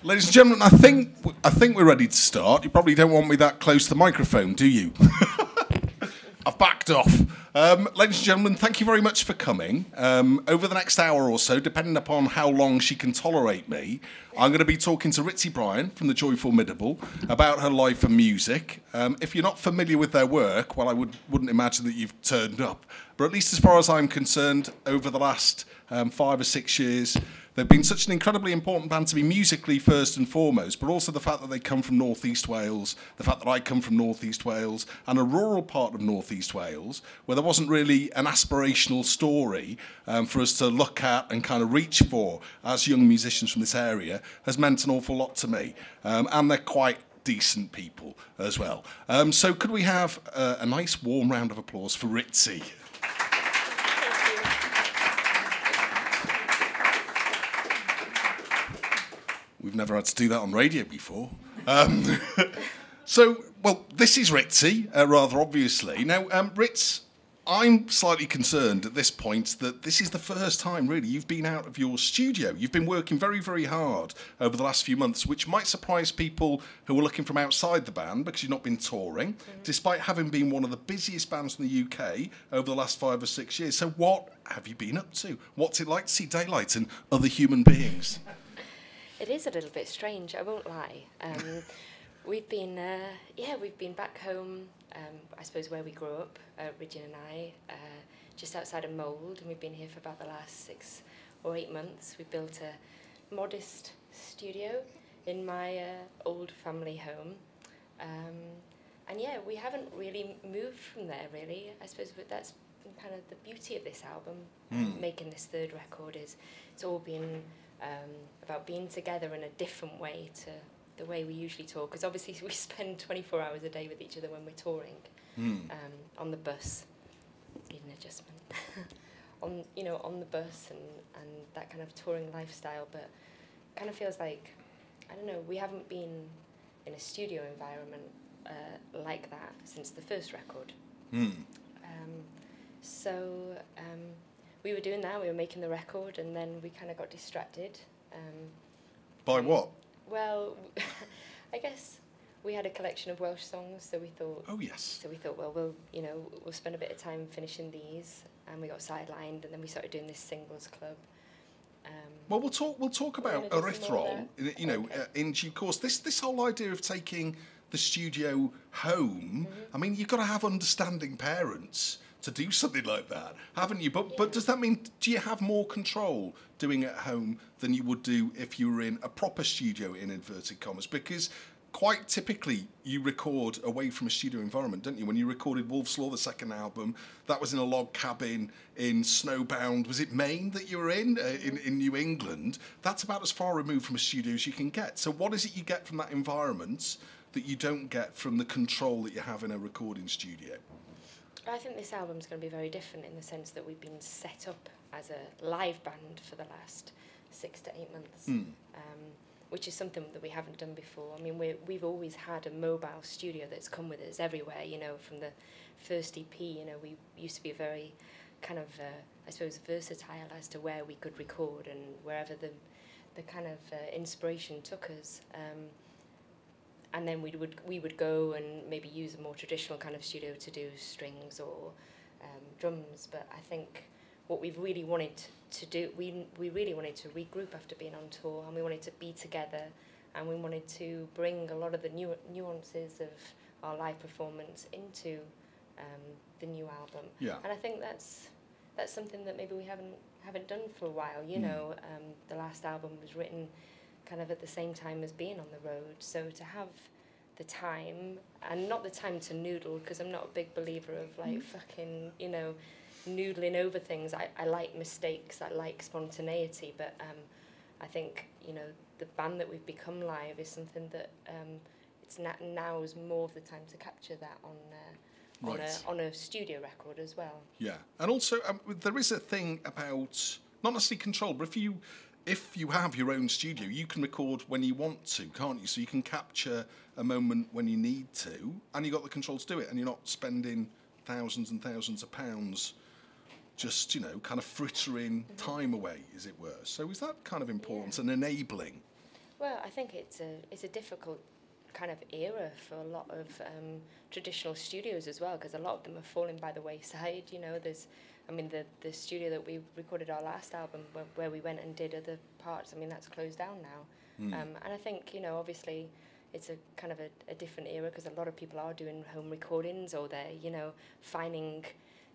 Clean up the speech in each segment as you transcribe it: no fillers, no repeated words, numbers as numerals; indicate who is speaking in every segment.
Speaker 1: Ladies and gentlemen, I think we're ready to start. You probably don't want me that close to the microphone, do you? I've backed off. Ladies and gentlemen, thank you very much for coming. Over the next hour or so, depending upon how long she can tolerate me, I'm going to be talking to Ritzy Bryan from the Formidable about her life and music. If you're not familiar with their work, well, I wouldn't imagine that you've turned up. But at least as far as I'm concerned, over the last 5 or 6 years, they've been such an incredibly important band to me musically first and foremost, but also the fact that they come from North East Wales, the fact that I come from North East Wales, and a rural part of North East Wales, where there wasn't really an aspirational story for us to look at and kind of reach for as young musicians from this area, has meant an awful lot to me. And they're quite decent people as well. So could we have a nice warm round of applause for Ritzy? We've never had to do that on radio before. Well, this is Ritzy, rather obviously. Now, Ritz, I'm slightly concerned at this point that this is the first time, really, you've been out of your studio. You've been working very, very hard over the last few months, which might surprise people who are looking from outside the band because you've not been touring, despite having been one of the busiest bands in the UK over the last 5 or 6 years. So what have you been up to? What's it like to see daylight and other human beings?
Speaker 2: It is a little bit strange, I won't lie. We've been back home, I suppose where we grew up, Ridgeon and I, just outside of Mould, and we've been here for about the last 6 or 8 months. We built a modest studio in my old family home, and yeah, we haven't really moved from there, really. I suppose that's kind of the beauty of this album, making this third record, is it's all been about being together in a different way to the way we usually talk, because obviously we spend 24 hours a day with each other when we're touring, on the bus, need an adjustment, on the bus and that kind of touring lifestyle, but it kind of feels like, I don't know, we haven't been in a studio environment like that since the first record. We were doing that, we were making the record, and then we kind of got distracted.
Speaker 1: By what?
Speaker 2: Well, I guess we had a collection of Welsh songs, so we thought...
Speaker 1: Oh, yes.
Speaker 2: So we thought, well, we'll spend a bit of time finishing these, and we got sidelined, and then we started doing this singles club.
Speaker 1: Well, we'll talk about Erythrol, in due course. This whole idea of taking the studio home, I mean, you've got to have understanding parents to do something like that, haven't you? But does that mean, do you have more control doing it at home than you would do if you were in a proper studio, in inverted commas? Because quite typically you record away from a studio environment, don't you? When you recorded Wolf's Law, the second album, that was in a log cabin in snowbound, was it Maine that you were in New England? That's about as far removed from a studio as you can get. So what is it you get from that environment that you don't get from the control that you have in a recording studio?
Speaker 2: I think this album's going to be very different in the sense that we've been set up as a live band for the last 6 to 8 months, which is something that we haven't done before. I mean, we've always had a mobile studio that's come with us everywhere, from the first EP, we used to be very kind of, I suppose, versatile as to where we could record and wherever the kind of inspiration took us. And then we would go and maybe use a more traditional kind of studio to do strings or drums. But I think what we've really wanted to do, we really wanted to regroup after being on tour, and we wanted to be together, and we wanted to bring a lot of the nuances of our live performance into the new album.
Speaker 1: Yeah.
Speaker 2: And I think that's something that maybe we haven't done for a while. The last album was written kind of at the same time as being on the road, so to have the time, and not the time to noodle, because I'm not a big believer of like fucking noodling over things. I like mistakes, I like spontaneity, but I think the band that we've become live is something that it's now is more of the time to capture that on a studio record as well.
Speaker 1: Yeah, and also there is a thing about not necessarily control, but if you have your own studio, you can record when you want to, can't you? So you can capture a moment when you need to, and you've got the control to do it, and you're not spending thousands and thousands of pounds just, kind of frittering time away, as it were. So is that kind of important and enabling?
Speaker 2: Well, I think it's a difficult kind of era for a lot of traditional studios as well, because a lot of them are falling by the wayside. You know, the studio that we recorded our last album, where we went and did other parts, I mean, that's closed down now. And I think, you know, obviously it's a kind of a different era, because a lot of people are doing home recordings, or they're, you know, finding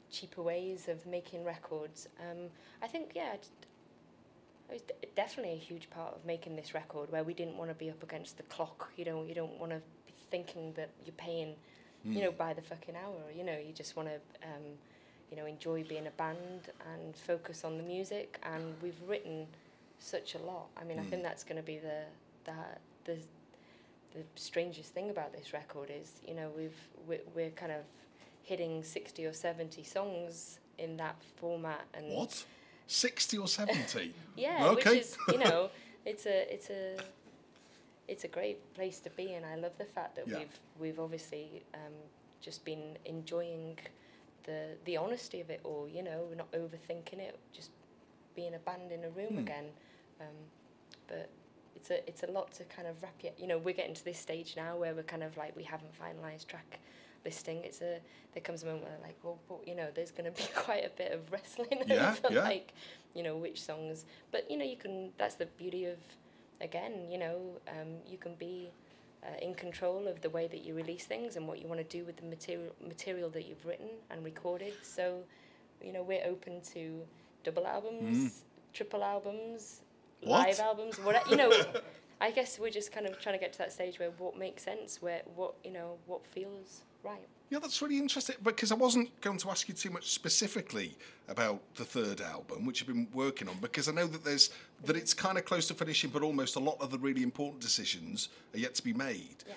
Speaker 2: cheaper ways of making records. I think, yeah, it was definitely a huge part of making this record, where we didn't want to be up against the clock. You don't want to be thinking that you're paying, you know, by the fucking hour. You know, you just want to, you know, enjoy being a band and focus on the music. And we've written such a lot. I mean, I think that's going to be the strangest thing about this record is, you know, we're kind of hitting 60 or 70 songs in that format. And
Speaker 1: what? 60 or 70?
Speaker 2: Yeah,
Speaker 1: okay.
Speaker 2: Which is, you know, it's a great place to be, and I love the fact that we've obviously just been enjoying the honesty of it all. You know, we're not overthinking it, just being a band in a room again. But it's a lot to kind of wrap you. You know, we're getting to this stage now where we're kind of like, we haven't finalised track listing. There comes a moment where like, well, you know, there's going to be quite a bit of wrestling over like, you know, which songs. But you know, that's the beauty of, again, you know, you can be in control of the way that you release things and what you want to do with the material that you've written and recorded. So, you know, we're open to double albums, triple albums, live albums, whatever. You know, I guess we're just kind of trying to get to that stage where what makes sense, what feels right.
Speaker 1: Yeah, that's really interesting, because I wasn't going to ask you too much specifically about the third album, which you've been working on, because I know that it's kind of close to finishing, but almost a lot of the really important decisions are yet to be made.
Speaker 2: Yeah.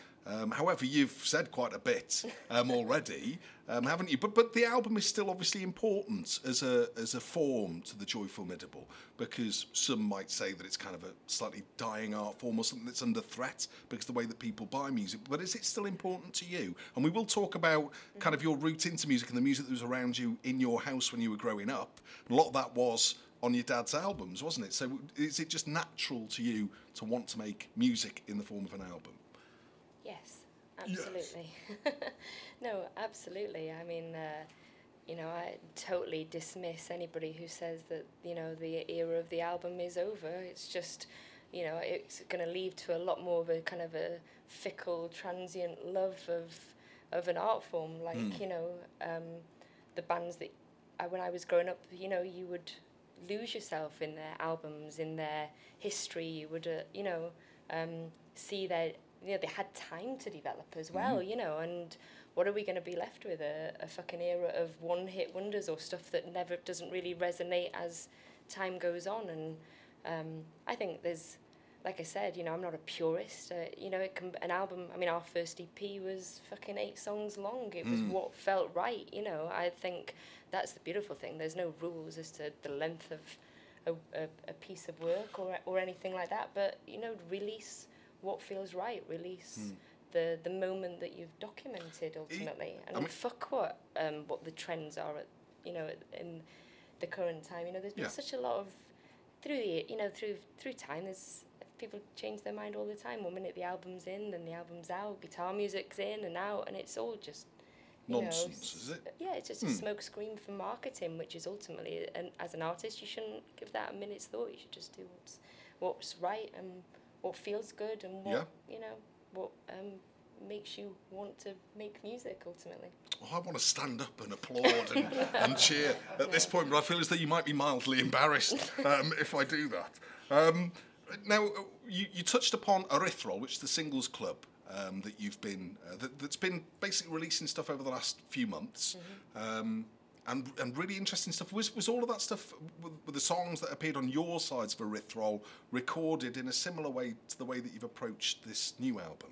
Speaker 1: However, you've said quite a bit already, haven't you? But the album is still obviously important as a form to the Joy Formidable, because some might say that it's kind of a slightly dying art form, or something that's under threat because of the way that people buy music. But is it still important to you? And we will talk about kind of your route into music and the music that was around you in your house when you were growing up. And a lot of that was on your dad's albums, wasn't it? So is it just natural to you to want to make music in the form of an album?
Speaker 2: Yes, absolutely. Yes. No, absolutely. I mean, you know, I totally dismiss anybody who says that, you know, the era of the album is over. It's just, you know, it's going to lead to a lot more of a kind of a fickle, transient love of an art form. Like, you know, the bands that, when I was growing up, you know, you would lose yourself in their albums, in their history. You would, you know, see their... You know, they had time to develop as well, you know, and what are we going to be left with? A fucking era of one-hit wonders or stuff that never doesn't really resonate as time goes on. And I think there's, like I said, you know, I'm not a purist. You know, an album, I mean, our first EP was fucking 8 songs long. It was what felt right, you know. I think that's the beautiful thing. There's no rules as to the length of a piece of work or anything like that, but, you know, release what feels right, release the moment that you've documented ultimately, and I mean, fuck what the trends are at, you know, in the current time. You know, there's been such a lot of through time. There's people change their mind all the time. 1 minute the album's in, then the album's out, guitar music's in and out, and it's all just
Speaker 1: nonsense, is it?
Speaker 2: Yeah, it's just a smoke screen for marketing, which is ultimately, and as an artist, you shouldn't give that a minute's thought. You should just do what's right and what feels good, and what you know, what makes you want to make music ultimately.
Speaker 1: Well, I want to stand up and applaud and cheer at this point, but I feel as though you might be mildly embarrassed if I do that. Now, you touched upon Erythrol, which is the singles club that you've been that's been basically releasing stuff over the last few months. And really interesting stuff. Was all of that stuff with the songs that appeared on your sides of Erythrol recorded in a similar way to the way that you've approached this new album?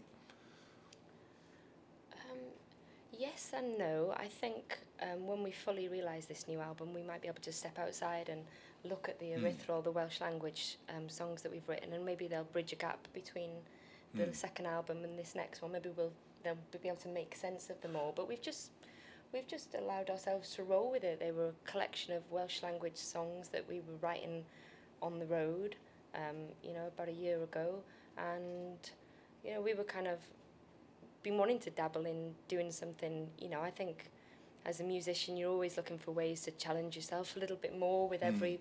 Speaker 2: Yes and no. I think when we fully realise this new album, we might be able to step outside and look at the Erythrol, the Welsh language songs that we've written, and maybe they'll bridge a gap between the second album and this next one. Maybe they'll be able to make sense of them all. But we've just allowed ourselves to roll with it. They were a collection of Welsh language songs that we were writing on the road, you know, about a year ago. and you know, we were kind of been wanting to dabble in doing something. You know, I think as a musician, you're always looking for ways to challenge yourself a little bit more with every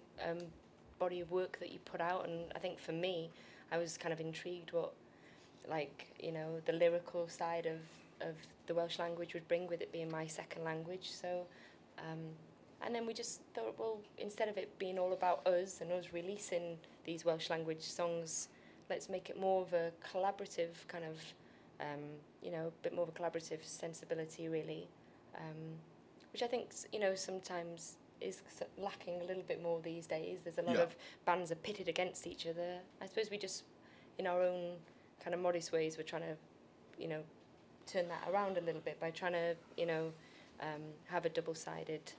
Speaker 2: body of work that you put out. And I think for me, I was kind of intrigued what, like, you know, the lyrical side of the Welsh language would bring, with it being my second language. So, and then we just thought, well, instead of it being all about us and us releasing these Welsh language songs, let's make it more of a collaborative kind of, you know, a bit more of a collaborative sensibility, really, which I think, you know, sometimes is lacking a little bit more these days. There's a lot of bands are pitted against each other. I suppose we just, in our own kind of modest ways, we're trying to, you know, turn that around a little bit by trying to, you know, have a double-sided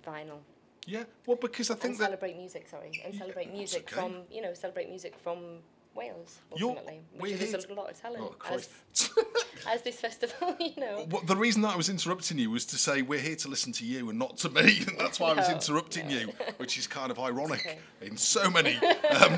Speaker 2: vinyl.
Speaker 1: Yeah, well, because I think
Speaker 2: and celebrate music, and celebrate music from, you know, celebrate music from Wales, ultimately, which is a lot of talent, as this festival, you know.
Speaker 1: Well, the reason that I was interrupting you was to say we're here to listen to you and not to me, and that's why I was interrupting you, which is kind of ironic in so many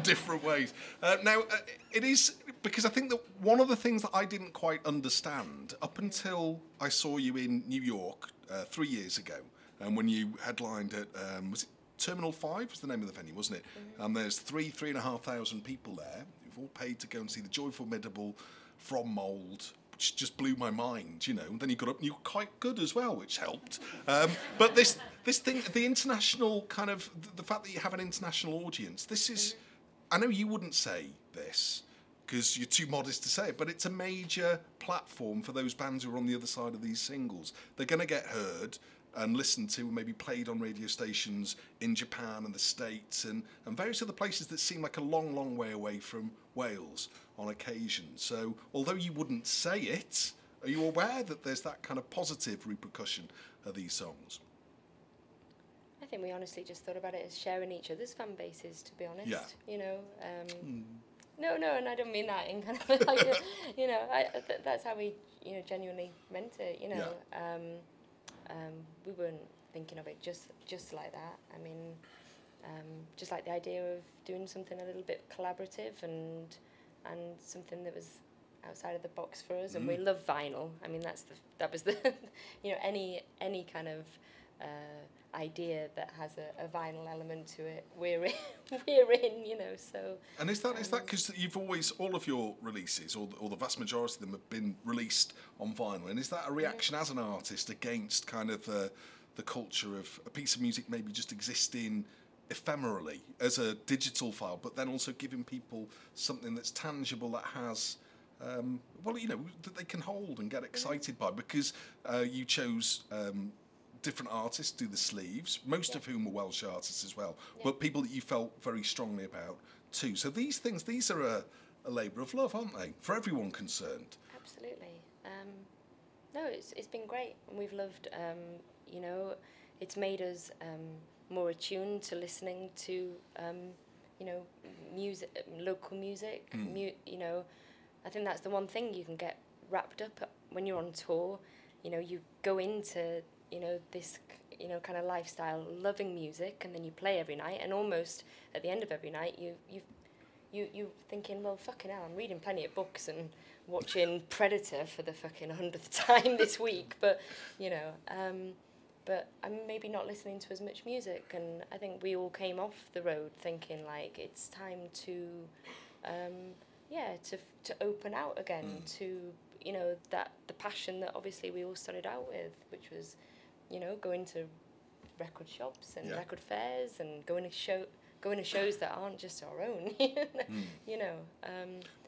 Speaker 1: different ways. Now, it is, because I think that one of the things that I didn't quite understand up until I saw you in New York 3 years ago, and when you headlined at, was it Terminal 5 was the name of the venue, wasn't it? And there's 3,500 people there who've all paid to go and see the Joy Formidable from Mould, which just blew my mind, you know. And then you got up and you were quite good as well, which helped. But this thing, the international kind of, the fact that you have an international audience, this is, I know you wouldn't say this because you're too modest to say it, but it's a major platform for those bands who are on the other side of these singles. They're going to get heard and listened to and maybe played on radio stations in Japan and the States and various other places that seem like a long, long way away from Wales on occasion. So although you wouldn't say it, are you aware that there's that kind of positive repercussion of these songs?
Speaker 2: I think we honestly just thought about it as sharing each other's fan bases, to be honest.
Speaker 1: Yeah.
Speaker 2: You know, no, and I don't mean that in kind of like, you know, that's how we, you know, genuinely meant it, you know. Yeah. We weren't thinking of it just like that. I mean, just like the idea of doing something a little bit collaborative and something that was outside of the box for us. And we love vinyl. I mean, that was the you know, any kind of idea that has a vinyl element to it, we're in, you know. So. And is that
Speaker 1: because you've always, all of your releases, or the vast majority of them have been released on vinyl, and is that a reaction as an artist against kind of the culture of a piece of music maybe just existing ephemerally as a digital file, but then also giving people something that's tangible that has well, you know, that they can hold and get excited by, because you chose different artists to do the sleeves, most of whom were Welsh artists as well, but people that you felt very strongly about too. So these are a labour of love, aren't they, for everyone concerned?
Speaker 2: Absolutely. No, it's been great, and we've loved, you know, it's made us more attuned to listening to, you know, music, local music. You know, I think that's the one thing you can get wrapped up when you're on tour. You know, you go into, you know, this, you know, kind of lifestyle, loving music, and then you play every night, and almost at the end of every night, you're thinking, well, fucking hell, I'm reading plenty of books and watching Predator for the fucking 100th time this week, but, you know, but I'm maybe not listening to as much music, and I think we all came off the road thinking, like, it's time to, to open out again, to, you know, that the passion that obviously we all started out with, which was, you know, going to record shops and record fairs and going to shows that aren't just our own, you know.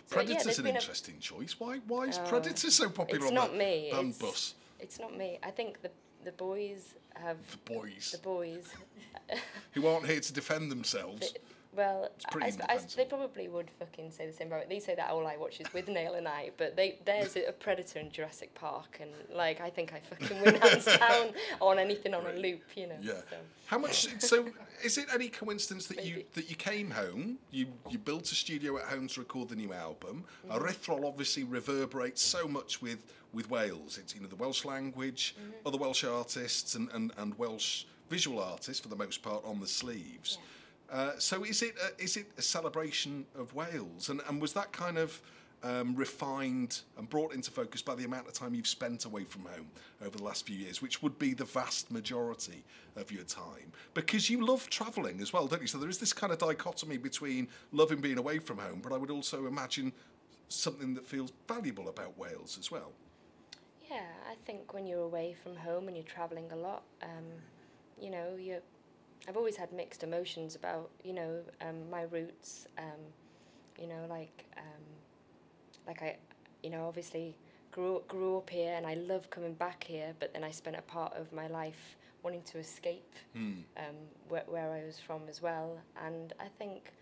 Speaker 1: Predator's an interesting choice. Why is Predator so popular on
Speaker 2: not me.
Speaker 1: Band bus?
Speaker 2: It's not me. I think the boys have... The boys.
Speaker 1: Who aren't here to defend themselves.
Speaker 2: Well, they probably would fucking say the same about it. They say that all I watch is with Nail and I, but there's a Predator in Jurassic Park, and like I think I fucking win hands down on anything on a loop, you know.
Speaker 1: Yeah.
Speaker 2: So.
Speaker 1: How much? So, is it any coincidence that you came home, you built a studio at home to record the new album? Erythrol obviously reverberates so much with Wales. It's, you know, the Welsh language, other Welsh artists, and Welsh visual artists for the most part on the sleeves. Yeah. So is it a celebration of Wales? And was that kind of refined and brought into focus by the amount of time you've spent away from home over the last few years, which would be the vast majority of your time? Because you love travelling as well, don't you? So there is this kind of dichotomy between loving being away from home, but I would also imagine something that feels valuable about Wales as well.
Speaker 2: Yeah, I think when you're away from home and you're travelling a lot, I've always had mixed emotions about, my roots, obviously grew up here and I love coming back here, but then I spent a part of my life wanting to escape where I was from as well. And I think,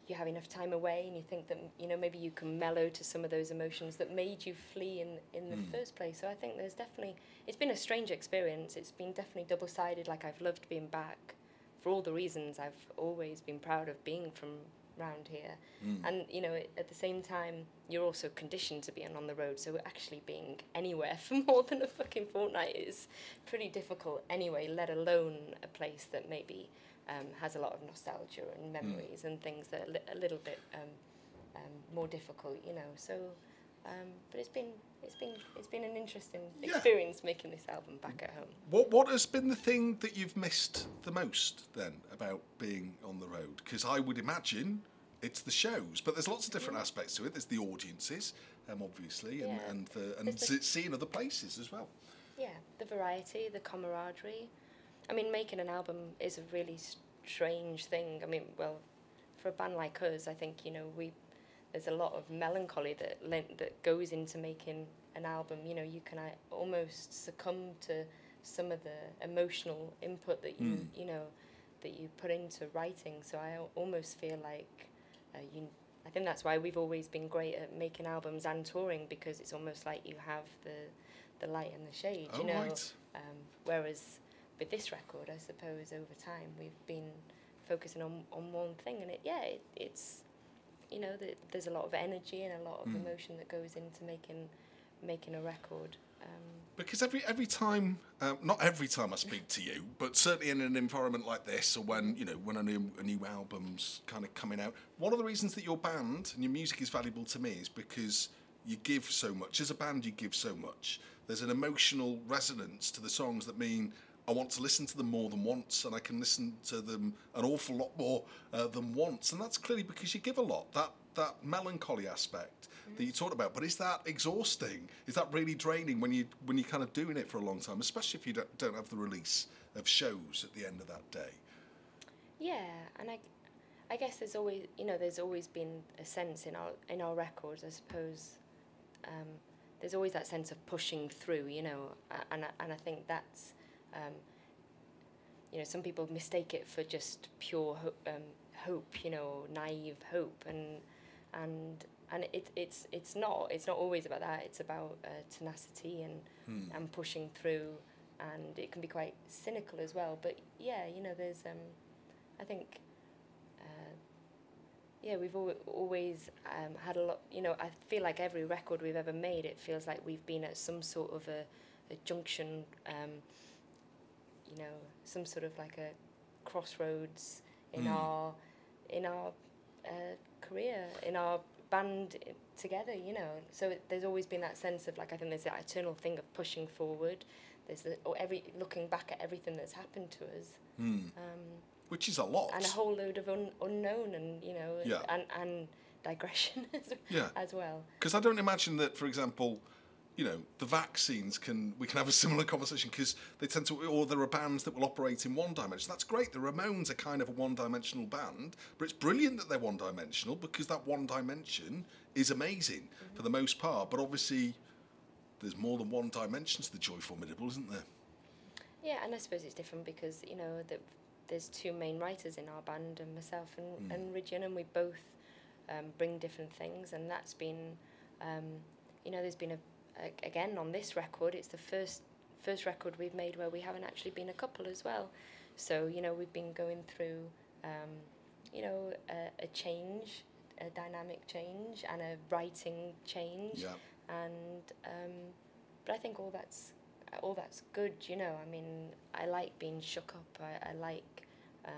Speaker 2: you have enough time away and you think that, maybe you can mellow to some of those emotions that made you flee in the first place. So I think it's been a strange experience. It's been definitely double-sided. Like, I've loved being back for all the reasons. I've always been proud of being from around here. And, at the same time, you're also conditioned to being on the road. So actually being anywhere for more than a fucking fortnight is pretty difficult anyway, let alone a place that maybe has a lot of nostalgia and memories and things that are a little bit more difficult, So, but it's been an interesting experience making this album back at home.
Speaker 1: What has been the thing that you've missed the most then about being on the road? Because I would imagine it's the shows, but there's lots of different aspects to it. There's the audiences, obviously, and seeing other places as well.
Speaker 2: Yeah, the variety, the camaraderie. I mean, making an album is a really strange thing. I mean, well, for a band like us, I think, there's a lot of melancholy that goes into making an album. You can almost succumb to some of the emotional input that you, that you put into writing. So I almost feel like, I think that's why we've always been great at making albums and touring, because it's almost like you have the light and the shade,
Speaker 1: Right.
Speaker 2: Whereas with this record, I suppose over time we've been focusing on one thing, and it's there's a lot of energy and a lot of emotion that goes into making a record.
Speaker 1: Because every time, not every time I speak to you, but certainly in an environment like this, or when a new album's kind of coming out, one of the reasons that your band and your music is valuable to me is because you give so much. As a band, you give so much. There's an emotional resonance to the songs that mean I want to listen to them more than once, and I can listen to them an awful lot more than once. And that's clearly because you give a lot. That melancholy aspect that you talked about. But is that exhausting? Is that really draining when you're kind of doing it for a long time, especially if you don't have the release of shows at the end of that day?
Speaker 2: Yeah, and I guess there's always been a sense in our records, I suppose. There's always that sense of pushing through, and I think that's. Some people mistake it for just pure hope, naive hope, and it's not always about that. It's about tenacity and pushing through, and it can be quite cynical as well. But there's I think we've always had a lot. I feel like every record we've ever made, it feels like we've been at some sort of a junction. Some sort of like a crossroads in our career, in our band together, So there's always been that sense of, like, I think there's that eternal thing of pushing forward. There's looking back at everything that's happened to us.
Speaker 1: Which is a lot.
Speaker 2: And a whole load of unknown and, and digression as well.
Speaker 1: Because I don't imagine that, for example, the vaccines we can have a similar conversation, because they tend to, or there are bands that will operate in one dimension. That's great. The Ramones are kind of a one-dimensional band, but it's brilliant that they're one-dimensional, because that one dimension is amazing for the most part. But obviously, there's more than one dimension to the Joy Formidable, isn't there?
Speaker 2: Yeah, and I suppose it's different because, there's two main writers in our band, and myself and Ritzy, and we both bring different things, and that's been, there's been again, on this record, it's the first record we've made where we haven't actually been a couple as well. So, we've been going through, a change, a dynamic change, and a writing change.
Speaker 1: Yeah.
Speaker 2: And, but I think all that's all that's good, you know. I mean, I like being shook up. I like, I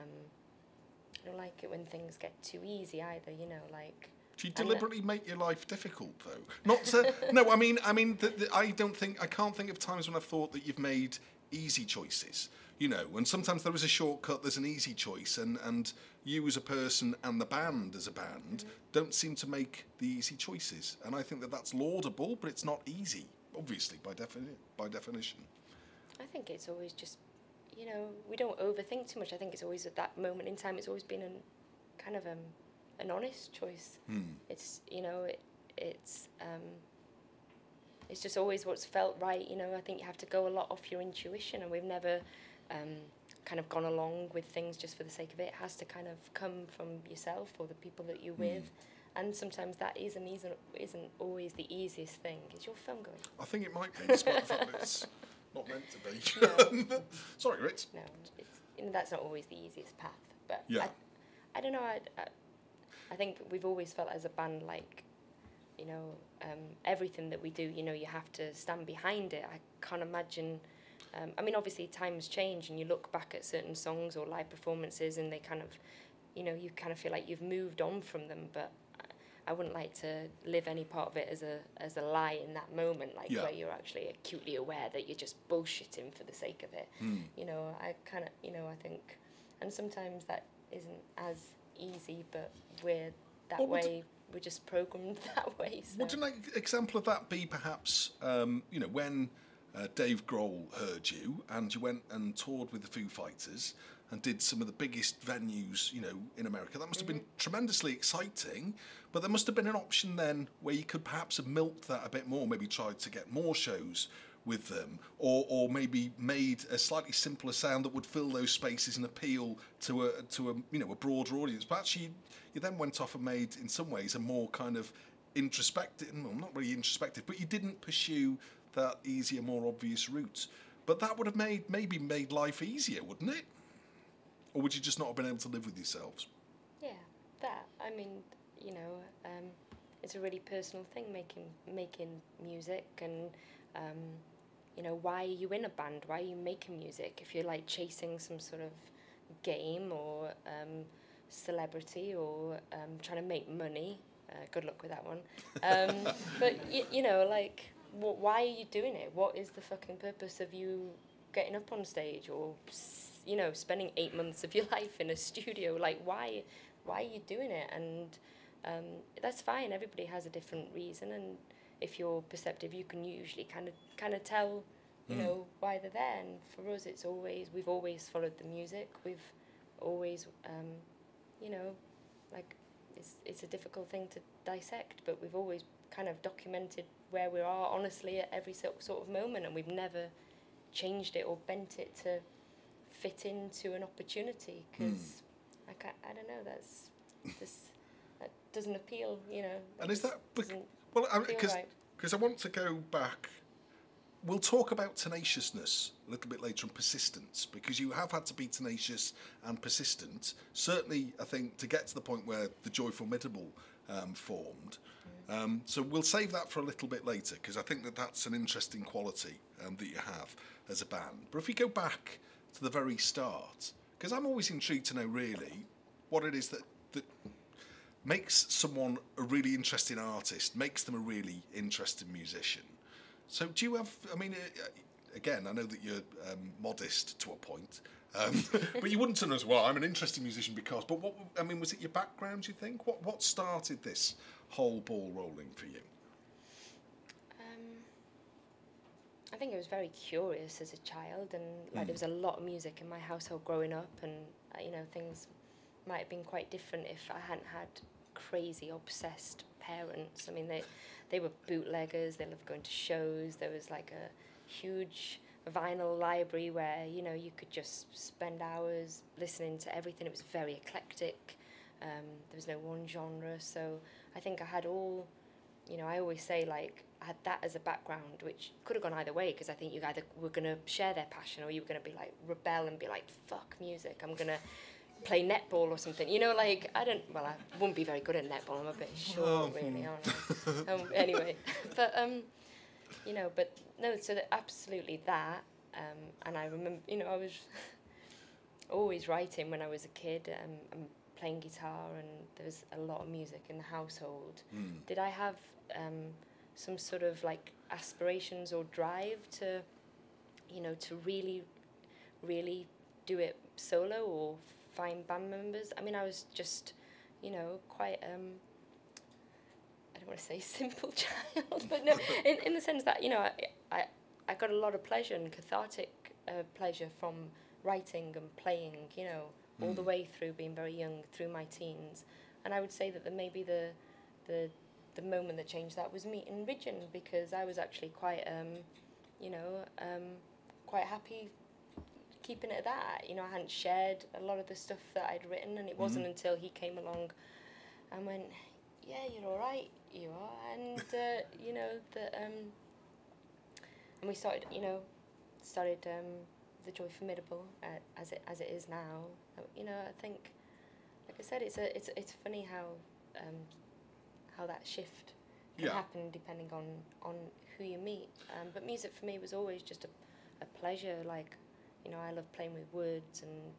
Speaker 2: don't like it when things get too easy either, you know, like.
Speaker 1: Do you deliberately make your life difficult, though? Not to, no, I mean, I can't think of times when I've thought that you've made easy choices, you know, and sometimes there is a shortcut, there's an easy choice, and you as a person and the band as a band don't seem to make the easy choices, and I think that that's laudable, but it's not easy, obviously, by definition.
Speaker 2: I think it's always just, you know, we don't overthink too much. I think it's always at that moment in time, it's always been an honest choice. It's, you know, it's just always what's felt right, you know. I think you have to go a lot off your intuition, and we've never kind of gone along with things just for the sake of it. It has to kind of come from yourself or the people that you're with, and sometimes that isn't always the easiest thing. Is your phone going?
Speaker 1: I think it might be, despite the fact that it's not meant to be. No. Sorry, Ritz.
Speaker 2: No, it's, you know, that's not always the easiest path, but
Speaker 1: yeah.
Speaker 2: I don't know, I think we've always felt as a band like, you know, everything that we do, you know, you have to stand behind it. I can't imagine, I mean, obviously times change and you look back at certain songs or live performances and they kind of, you know, you kind of feel like you've moved on from them, but I wouldn't like to live any part of it as a lie in that moment, like where you're actually acutely aware that you're just bullshitting for the sake of it. You know, I kind of, you know, I think, and sometimes that isn't as easy, but we're that way. We're just programmed that way. So.
Speaker 1: Would an example of that be perhaps, you know, when Dave Grohl heard you and you went and toured with the Foo Fighters and did some of the biggest venues, you know, in America? That must have been tremendously exciting, but there must have been an option then where you could perhaps have milked that a bit more, maybe tried to get more shows with them, or maybe made a slightly simpler sound that would fill those spaces and appeal to a you know, a broader audience. But actually, you then went off and made, in some ways, a more kind of introspective, well, not really introspective, but you didn't pursue that easier, more obvious route. But that would have maybe made life easier, wouldn't it? Or would you just not have been able to live with yourselves?
Speaker 2: Yeah, that. I mean, you know, it's a really personal thing, making music, and you know, why are you in a band? Why are you making music? If you're like chasing some sort of game or celebrity or trying to make money, good luck with that one. But you know, like, why are you doing it? What is the fucking purpose of you getting up on stage or, you know, spending 8 months of your life in a studio? Like, why are you doing it? And that's fine. Everybody has a different reason, and if you're perceptive, you can usually kind of tell, you know, why they're there. And for us, we've always followed the music. We've always, you know, like, it's a difficult thing to dissect, but we've always kind of documented where we are honestly at every sort of moment, and we've never changed it or bent it to fit into an opportunity, because I don't know, that doesn't appeal, you know.
Speaker 1: And is that well, because I want to go back. We'll talk about tenaciousness a little bit later and persistence, because you have had to be tenacious and persistent. Certainly, I think, to get to the point where the Joy Formidable formed. So we'll save that for a little bit later, because I think that that's an interesting quality that you have as a band. But if we go back to the very start, because I'm always intrigued to know really what it is that makes someone a really interesting artist, makes them a really interesting musician. So do you have, I mean, again, I know that you're modest to a point, but you wouldn't tell us, well, I'm an interesting musician because, but what, I mean, was it your background, you think? What started this whole ball rolling for you?
Speaker 2: I think I was very curious as a child, and like there was a lot of music in my household growing up, and you know, things might have been quite different if I hadn't had crazy obsessed parents. I mean, they were bootleggers, they loved going to shows. There was like a huge vinyl library where, you know, you could just spend hours listening to everything. It was very eclectic. There was no one genre, so I think I had all, you know, I always say, like, I had that as a background, which could have gone either way, because I think you either were going to share their passion or you were going to be like rebel and be like, fuck music, I'm going to play netball or something, you know, like, I wouldn't be very good at netball, I'm a bit short, really, aren't I? Anyway, but you know, but no, so that absolutely that. And I remember, you know, I was always writing when I was a kid, and playing guitar, and there was a lot of music in the household. Did I have some sort of like aspirations or drive to, you know, to really, really do it solo or find band members? I mean, I was just, you know, quite, I don't want to say simple child, but no, in the sense that, you know, I got a lot of pleasure and cathartic pleasure from writing and playing, you know, all the way through being very young, through my teens. And I would say that maybe the moment that changed that was meeting Ridgeon, because I was actually quite, you know, quite happy keeping it at that. You know, I hadn't shared a lot of the stuff that I'd written, and it wasn't until he came along and went, yeah, you're all right, you are. And, you know, and we started, you know, the Joy Formidable as it is now. You know, I think, like I said, it's funny how that shift can happen depending on who you meet. But music for me was always just a pleasure. Like, you know, I love playing with words and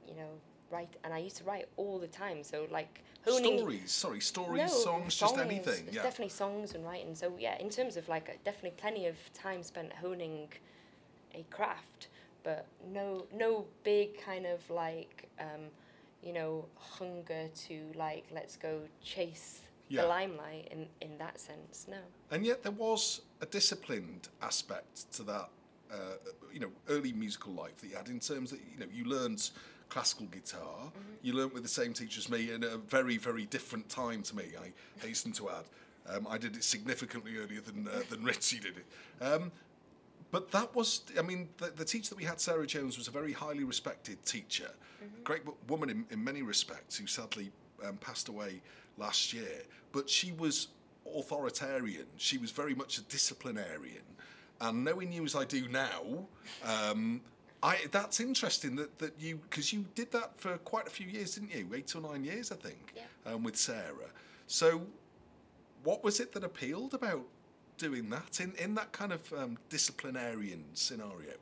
Speaker 2: you know, write. And I used to write all the time. So like honing
Speaker 1: stories,
Speaker 2: no,
Speaker 1: songs, just anything.
Speaker 2: It's definitely songs and writing. So yeah, in terms of like definitely plenty of time spent honing a craft, but no big kind of like you know, hunger to like, let's go chase the limelight in that sense. No.
Speaker 1: And yet there was a disciplined aspect to that, you know, early musical life that you had, in terms that, you know, you learned classical guitar. You learnt with the same teacher as me in a very, very different time to me, I hasten to add. I did it significantly earlier than Ritzy did it. But that was, I mean, the teacher that we had, Sarah Jones, was a very highly respected teacher, a great woman in many respects, who sadly passed away last year. But she was authoritarian. She was very much a disciplinarian. And knowing you as I do now, that's interesting that you, because you did that for quite a few years, didn't you? 8 or 9 years, I think, with Sarah. So what was it that appealed about doing that in that kind of disciplinarian scenario?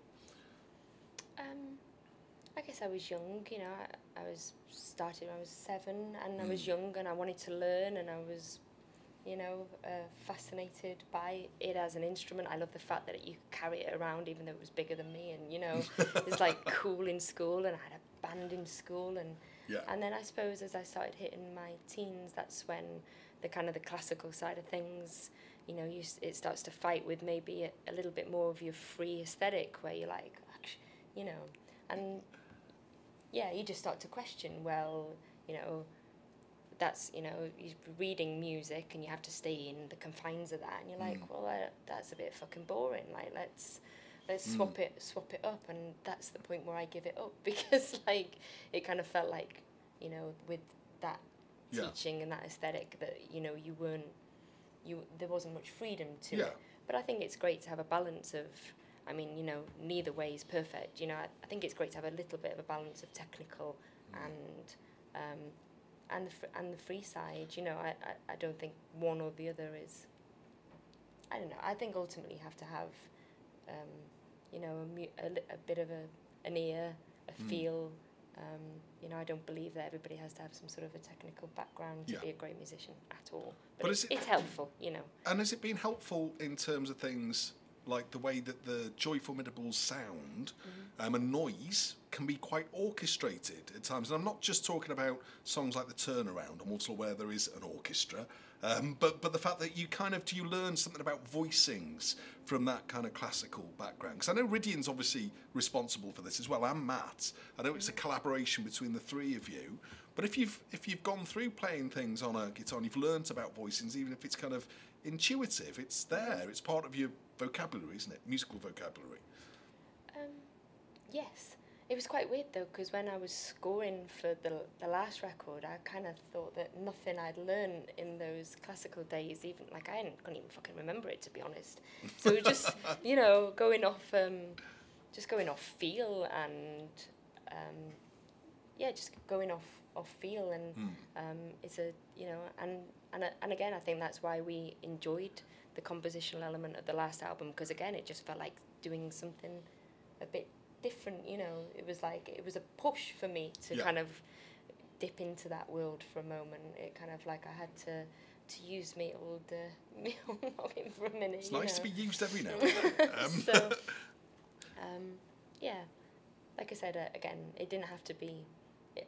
Speaker 2: I guess I was young, you know, I was started when I was 7, and I was young and I wanted to learn, and I was, you know, fascinated by it as an instrument. I love the fact that you could carry it around even though it was bigger than me, and, you know, it was like cool in school, and I had a band in school, and then I suppose as I started hitting my teens, that's when the kind of the classical side of things, you know, it starts to fight with maybe a little bit more of your free aesthetic, where you're like, you know, and yeah, you just start to question, well, you know, that's, you know, you're reading music and you have to stay in the confines of that, and you're like, well, that's a bit fucking boring, like, let's swap it up. And that's the point where I give it up, because like it kind of felt like, you know, with that teaching and that aesthetic, that, you know, there wasn't much freedom to it. But I think it's great to have a balance of, I mean, you know, neither way is perfect. You know, I think it's great to have a little bit of a balance of technical and the free side. You know, I don't think one or the other is, I don't know. I think ultimately you have to have, you know, a bit of an ear, a feel. You know, I don't believe that everybody has to have some sort of a technical background to be a great musician at all. But it's helpful, you know.
Speaker 1: And has it been helpful in terms of things like the way that the Joy Formidable's sound and noise can be quite orchestrated at times? And I'm not just talking about songs like The Turnaround. I'm also aware there is an orchestra. But the fact that do you learn something about voicings from that kind of classical background? Because I know Ridion's obviously responsible for this as well, and Matt. I know it's a collaboration between the three of you. But if you've gone through playing things on a guitar and you've learnt about voicings, even if it's kind of intuitive, it's there. It's part of your vocabulary, isn't it? Musical vocabulary.
Speaker 2: Yes. It was quite weird though, because when I was scoring for the last record, I kind of thought that nothing I'd learned in those classical days, even like couldn't even fucking remember it, to be honest. So it was just, you know, going off feel and just going off off feel, and it's a, you know, and again, I think that's why we enjoyed the compositional element of the last album, because again, it just felt like doing something a bit different, you know. It was like, it was a push for me to kind of dip into that world for a moment. It kind of like I had to use me old noggin for a minute.
Speaker 1: It's nice to be used every now and then.
Speaker 2: So, yeah, like I said, again, it didn't have to be,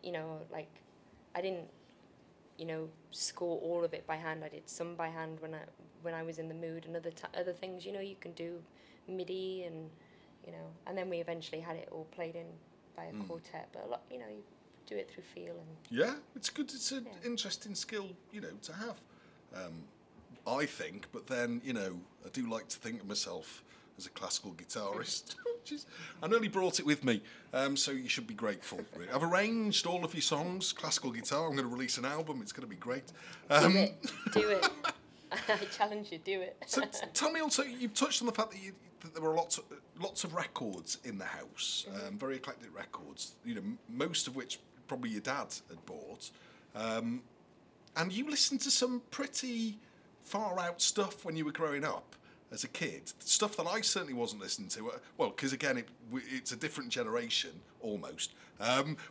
Speaker 2: you know, like, I didn't, you know, score all of it by hand. I did some by hand when I was in the mood, and other things, you know, you can do MIDI, and, you know, and then we eventually had it all played in by a quartet. But a lot, you know, you do it through feel. And
Speaker 1: yeah, it's good. It's an interesting skill, you know, to have. I think, but then, you know, I do like to think of myself as a classical guitarist. I nearly brought it with me, so you should be grateful. Really. I've arranged all of your songs, classical guitar. I'm going to release an album. It's going to be great.
Speaker 2: Do it. I challenge you, do it.
Speaker 1: So tell me also, you've touched on the fact that there were lots of records in the house, very eclectic records, you know, most of which probably your dad had bought. And you listened to some pretty far-out stuff when you were growing up as a kid, stuff that I certainly wasn't listening to. Well, because again, it's a different generation, almost.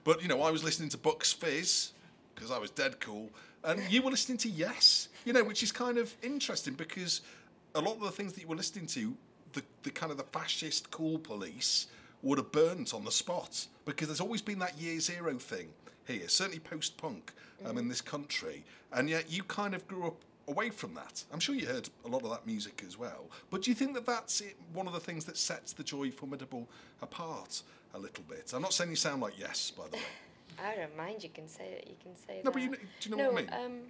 Speaker 1: But, you know, I was listening to Bucks Fizz, because I was dead cool, and you were listening to Yes, you know, which is kind of interesting, because a lot of the things that you were listening to, the kind of the fascist cool police would have burnt on the spot, because there's always been that year zero thing here, certainly post-punk in this country, and yet you kind of grew up away from that. I'm sure you heard a lot of that music as well, but do you think that that's one of the things that sets the Joy Formidable apart a little bit? I'm not saying you sound like Yes, by the way.
Speaker 2: I don't mind, you can say it, you can say
Speaker 1: no,
Speaker 2: that.
Speaker 1: but do you know what I mean?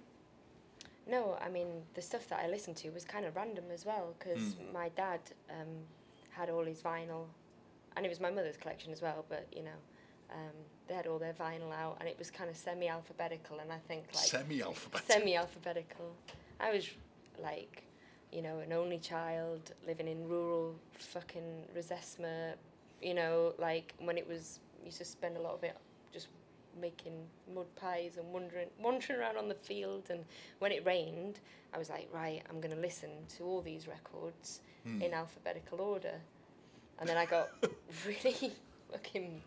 Speaker 2: No, I mean, the stuff that I listened to was kind of random as well, because my dad had all his vinyl, and it was my mother's collection as well, but, you know, they had all their vinyl out, and it was kind of semi-alphabetical, and I think, like...
Speaker 1: Semi-alphabetical?
Speaker 2: Semi-alphabetical. I was, like, you know, an only child, living in rural fucking Wrexham, you know, like, when it was... used to spend a lot of it just making mud pies and wandering around on the field, and when it rained, I was like, right, I'm going to listen to all these records in alphabetical order. And then I got really fucking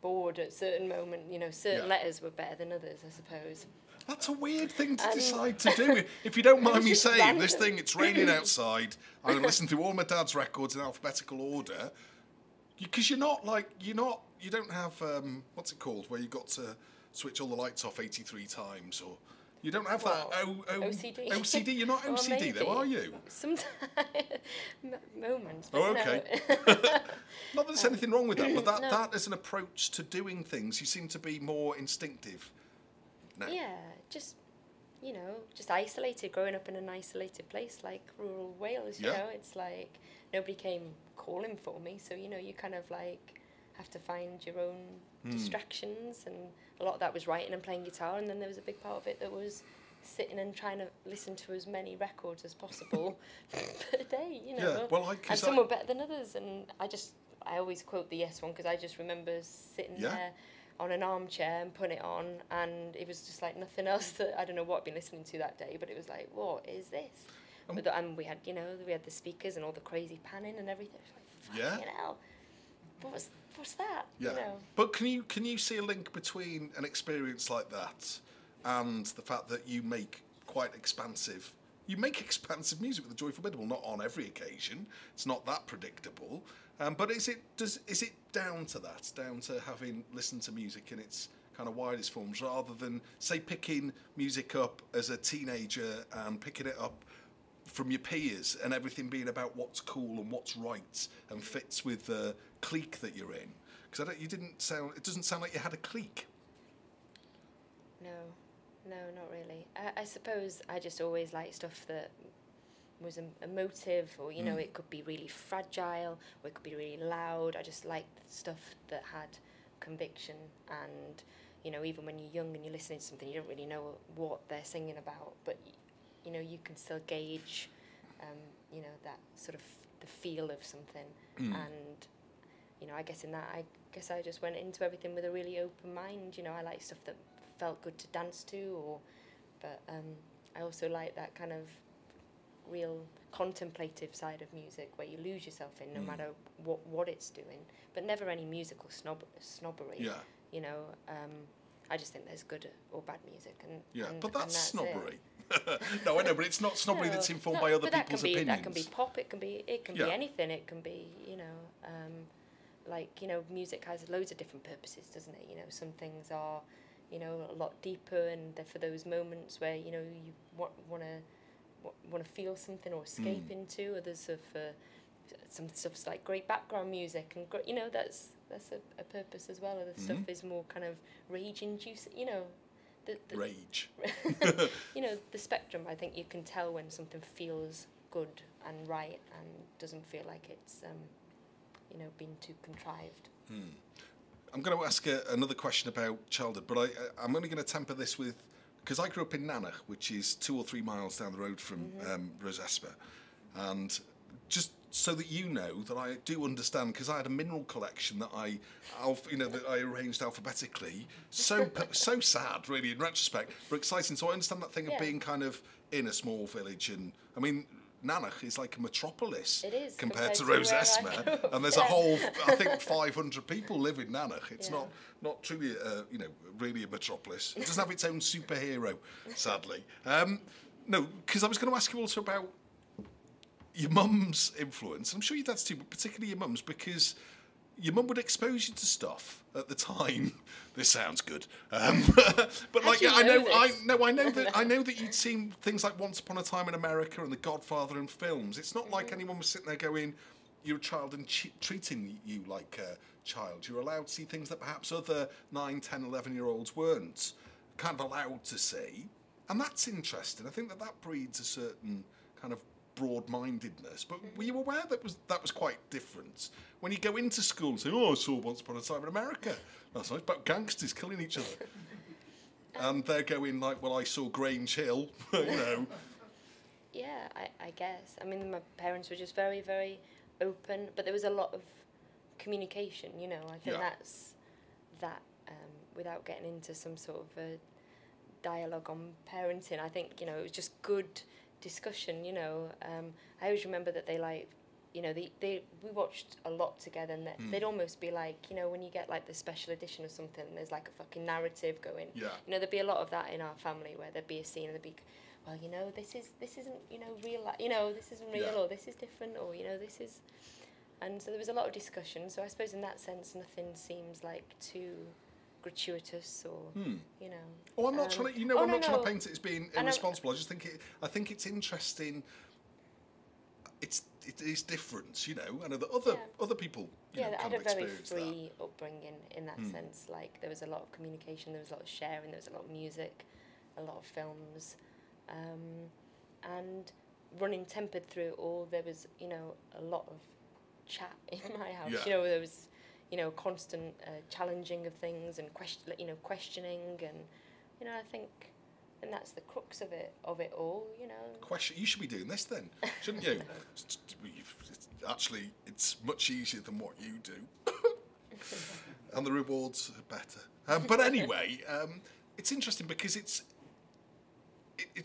Speaker 2: bored at certain moment, you know, certain letters were better than others, I suppose.
Speaker 1: That's a weird thing to decide to do. If you don't mind me saying, random. This thing, it's raining outside, I'm going to listen to all my dad's records in alphabetical order, because you don't have, what's it called, where you've got to switch all the lights off 83 times, or you don't have that
Speaker 2: OCD.
Speaker 1: OCD, you're not OCD though, are you?
Speaker 2: Sometimes, moments.
Speaker 1: Oh, okay. Not that there's anything wrong with that, but that as an approach to doing things, you seem to be more instinctive now.
Speaker 2: Yeah, just, you know, just isolated, growing up in an isolated place like rural Wales, you know, it's like nobody came calling for me, so, you know, you kind of like have to find your own distractions, and a lot of that was writing and playing guitar, and then there was a big part of it that was sitting and trying to listen to as many records as possible per day, you know.
Speaker 1: Yeah, well,
Speaker 2: and some were better than others, and I always quote the Yes one, because I just remember sitting there on an armchair and putting it on, and it was just like nothing else that, I don't know what I'd been listening to that day, but it was like, what is this? And we had, you know, we had the speakers and all the crazy panning and everything. It was like, fucking hell, what's that?
Speaker 1: Yeah.
Speaker 2: You know?
Speaker 1: But can you see a link between an experience like that and the fact that you make quite expansive... You make expansive music with the Joy Formidable, not on every occasion. It's not that predictable. But is it down to that, down to having listened to music in its kind of widest forms, rather than, say, picking music up as a teenager and picking it up from your peers and everything being about what's cool and what's right and fits with the clique that you're in? Because it doesn't sound like you had a clique.
Speaker 2: No, not really. I suppose I just always liked stuff that was emotive, or, you know, it could be really fragile, or it could be really loud. I just liked stuff that had conviction, and, you know, even when you're young and you're listening to something, you don't really know what they're singing about, but, you know, you can still gauge, you know, that sort of the feel of something, and, you know, I guess I just went into everything with a really open mind. You know, I like stuff that felt good to dance to, but I also like that kind of real contemplative side of music where you lose yourself in no matter what it's doing, but never any musical snobbery.
Speaker 1: Yeah.
Speaker 2: You know, I just think there's good or bad music, and
Speaker 1: but that's snobbery.
Speaker 2: It.
Speaker 1: No, I know, but it's not snobbery that's informed by other people's opinions.
Speaker 2: That can be pop. It can be anything. It can be, you know, like, you know, music has loads of different purposes, doesn't it? You know, some things are, you know, a lot deeper, and they're for those moments where, you know, you want to feel something or escape into. Others are for some stuff's like great background music, and you know, that's a purpose as well. Other stuff is more kind of rage inducing, you know. The
Speaker 1: rage.
Speaker 2: You know, the spectrum. I think you can tell when something feels good and right and doesn't feel like it's you know, been too contrived.
Speaker 1: I'm going to ask another question about childhood, but I'm only going to temper this with, because I grew up in Nanoch, which is 2 or 3 miles down the road from Wrexham, and just so that you know that I do understand, because I had a mineral collection that I arranged alphabetically. So sad, really, in retrospect, but exciting. So I understand that thing of being kind of in a small village, and I mean, Nanoch is like a metropolis.
Speaker 2: It is
Speaker 1: compared to Wrexham, and there's a whole, I think, 500 people live in Nanoch. It's not truly, really a metropolis. It doesn't have its own superhero, sadly. No, because I was going to ask you also about your mum's influence. I'm sure your dad's too, but particularly your mum's, because your mum would expose you to stuff at the time. This sounds good, but like, I know that you'd seen things like Once Upon a Time in America and The Godfather and films. It's not like anyone was sitting there going, "You're a child," and treating you like a child. You're allowed to see things that perhaps other 9, 10, 11-year-olds weren't kind of allowed to see, and that's interesting. I think that breeds a certain kind of broad-mindedness. But were you aware that was quite different when you go into school and say, "Oh, I saw Once Upon a Time in America. That's nice, about gangsters killing each other," and they're going like, "Well, I saw Grange Hill," you know.
Speaker 2: Yeah, I guess. I mean, my parents were just very, very open, but there was a lot of communication. You know, I think that's that. Without getting into some sort of a dialogue on parenting, I think, you know, it was just good discussion. You know, I always remember that they, like, you know, we watched a lot together, and they'd almost be like, you know, when you get like the special edition or something, there's like a fucking narrative going.
Speaker 1: Yeah.
Speaker 2: You know, there'd be a lot of that in our family where there'd be a scene and there'd be, well, you know, this isn't, you know, real, you know, this isn't real, or this is different, or, you know, this is, and so there was a lot of discussion. So I suppose in that sense, nothing seems like too gratuitous or, you know.
Speaker 1: Oh, I'm not trying to, I'm not trying to paint it as being irresponsible. I just think it's interesting. It is different, you know. I know that other people, you know,
Speaker 2: I
Speaker 1: kind
Speaker 2: had
Speaker 1: of
Speaker 2: a very
Speaker 1: experience
Speaker 2: free upbringing in that sense. Like, there was a lot of communication, there was a lot of sharing, there was a lot of music, a lot of films, and running tempered through it all. There was, you know, a lot of chat in my house.
Speaker 1: Yeah.
Speaker 2: You know, there was, you know, constant challenging of things and questioning, and, you know, I think. And that's the crux of it all, you know.
Speaker 1: You should be doing this then, shouldn't you? Actually, it's much easier than what you do, and the rewards are better. But anyway, it's interesting because it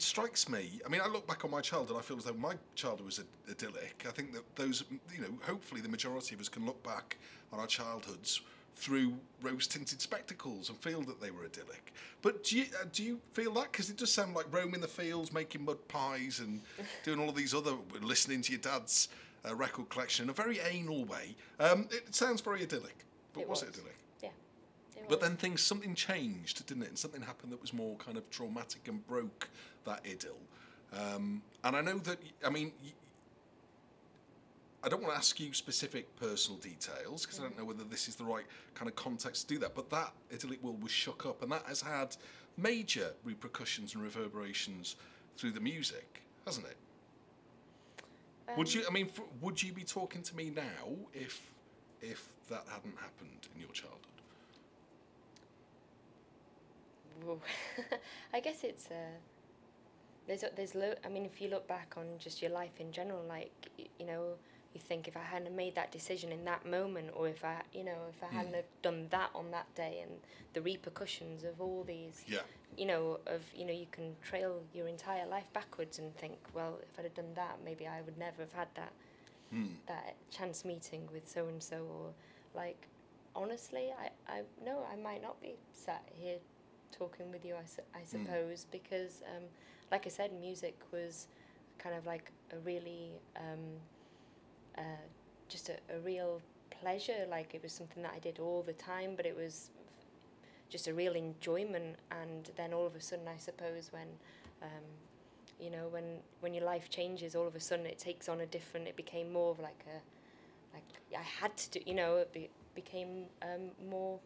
Speaker 1: strikes me. I mean, I look back on my childhood, I feel as though my childhood was idyllic. I think that those, you know, hopefully the majority of us can look back on our childhoods through rose-tinted spectacles and feel that they were idyllic. But do you feel that? Because it does sound like roaming the fields, making mud pies and doing all of these other, listening to your dad's record collection in a very anal way. It sounds very idyllic. But was it idyllic?
Speaker 2: Yeah.
Speaker 1: But then something changed, didn't it? And something happened that was more kind of traumatic and broke that idyll. And I know that, I mean, I don't want to ask you specific personal details because I don't know whether this is the right kind of context to do that, but that idyllic world was shook up, and that has had major repercussions and reverberations through the music, hasn't it? Would you be talking to me now if that hadn't happened in your childhood?
Speaker 2: Well, I guess it's I mean, if you look back on just your life in general, like, you know, you think if I hadn't have made that decision in that moment, or if I hadn't have done that on that day, and the repercussions of all these, you can trail your entire life backwards and think, well, if I'd have done that, maybe I would never have had that chance meeting with so and so, or like, honestly, I might not be sat here talking with you, I suppose, because like I said, music was kind of like a really just a real pleasure. Like, it was something that I did all the time, but it was just a real enjoyment. And then all of a sudden, I suppose, when when your life changes, all of a sudden it takes on it became more of like I had to do, it became more,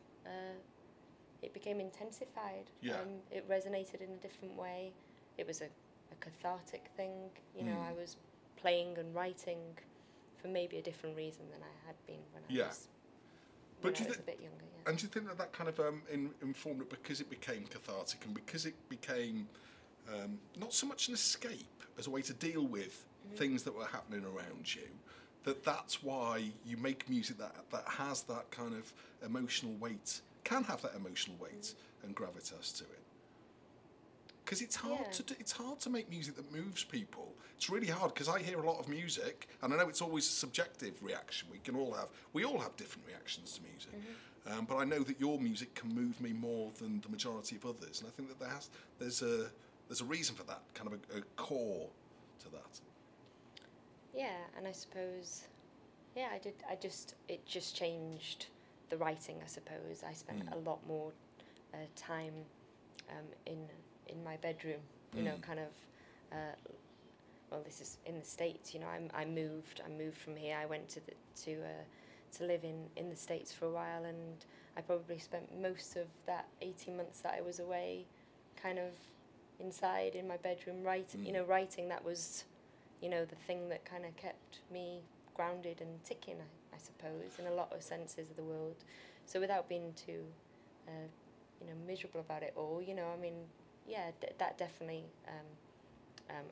Speaker 2: it became intensified.
Speaker 1: Yeah.
Speaker 2: It resonated in a different way. It was a cathartic thing. I was playing and writing for maybe a different reason than I had been when I was, a bit younger. Yeah.
Speaker 1: And do you think that kind of informed it because it became cathartic, and because it became not so much an escape as a way to deal with things that were happening around you, that's why you make music that has that kind of emotional weight, can have that emotional weight and gravitas to it? Because it's hard to do, it's hard to make music that moves people. It's really hard, because I hear a lot of music, and I know it's always a subjective reaction. We all have different reactions to music, but I know that your music can move me more than the majority of others, and I think that there's a reason for that, kind of a core to that.
Speaker 2: Yeah, and I suppose, it just changed the writing, I suppose. I spent a lot more time in my bedroom, kind of, well, this is in the States, I moved from here. I went to live in the States for a while, and I probably spent most of that 18 months that I was away kind of inside in my bedroom writing. Writing, that was, the thing that kind of kept me grounded and ticking, I suppose, in a lot of senses of the world. So without being too, miserable about it all, that definitely,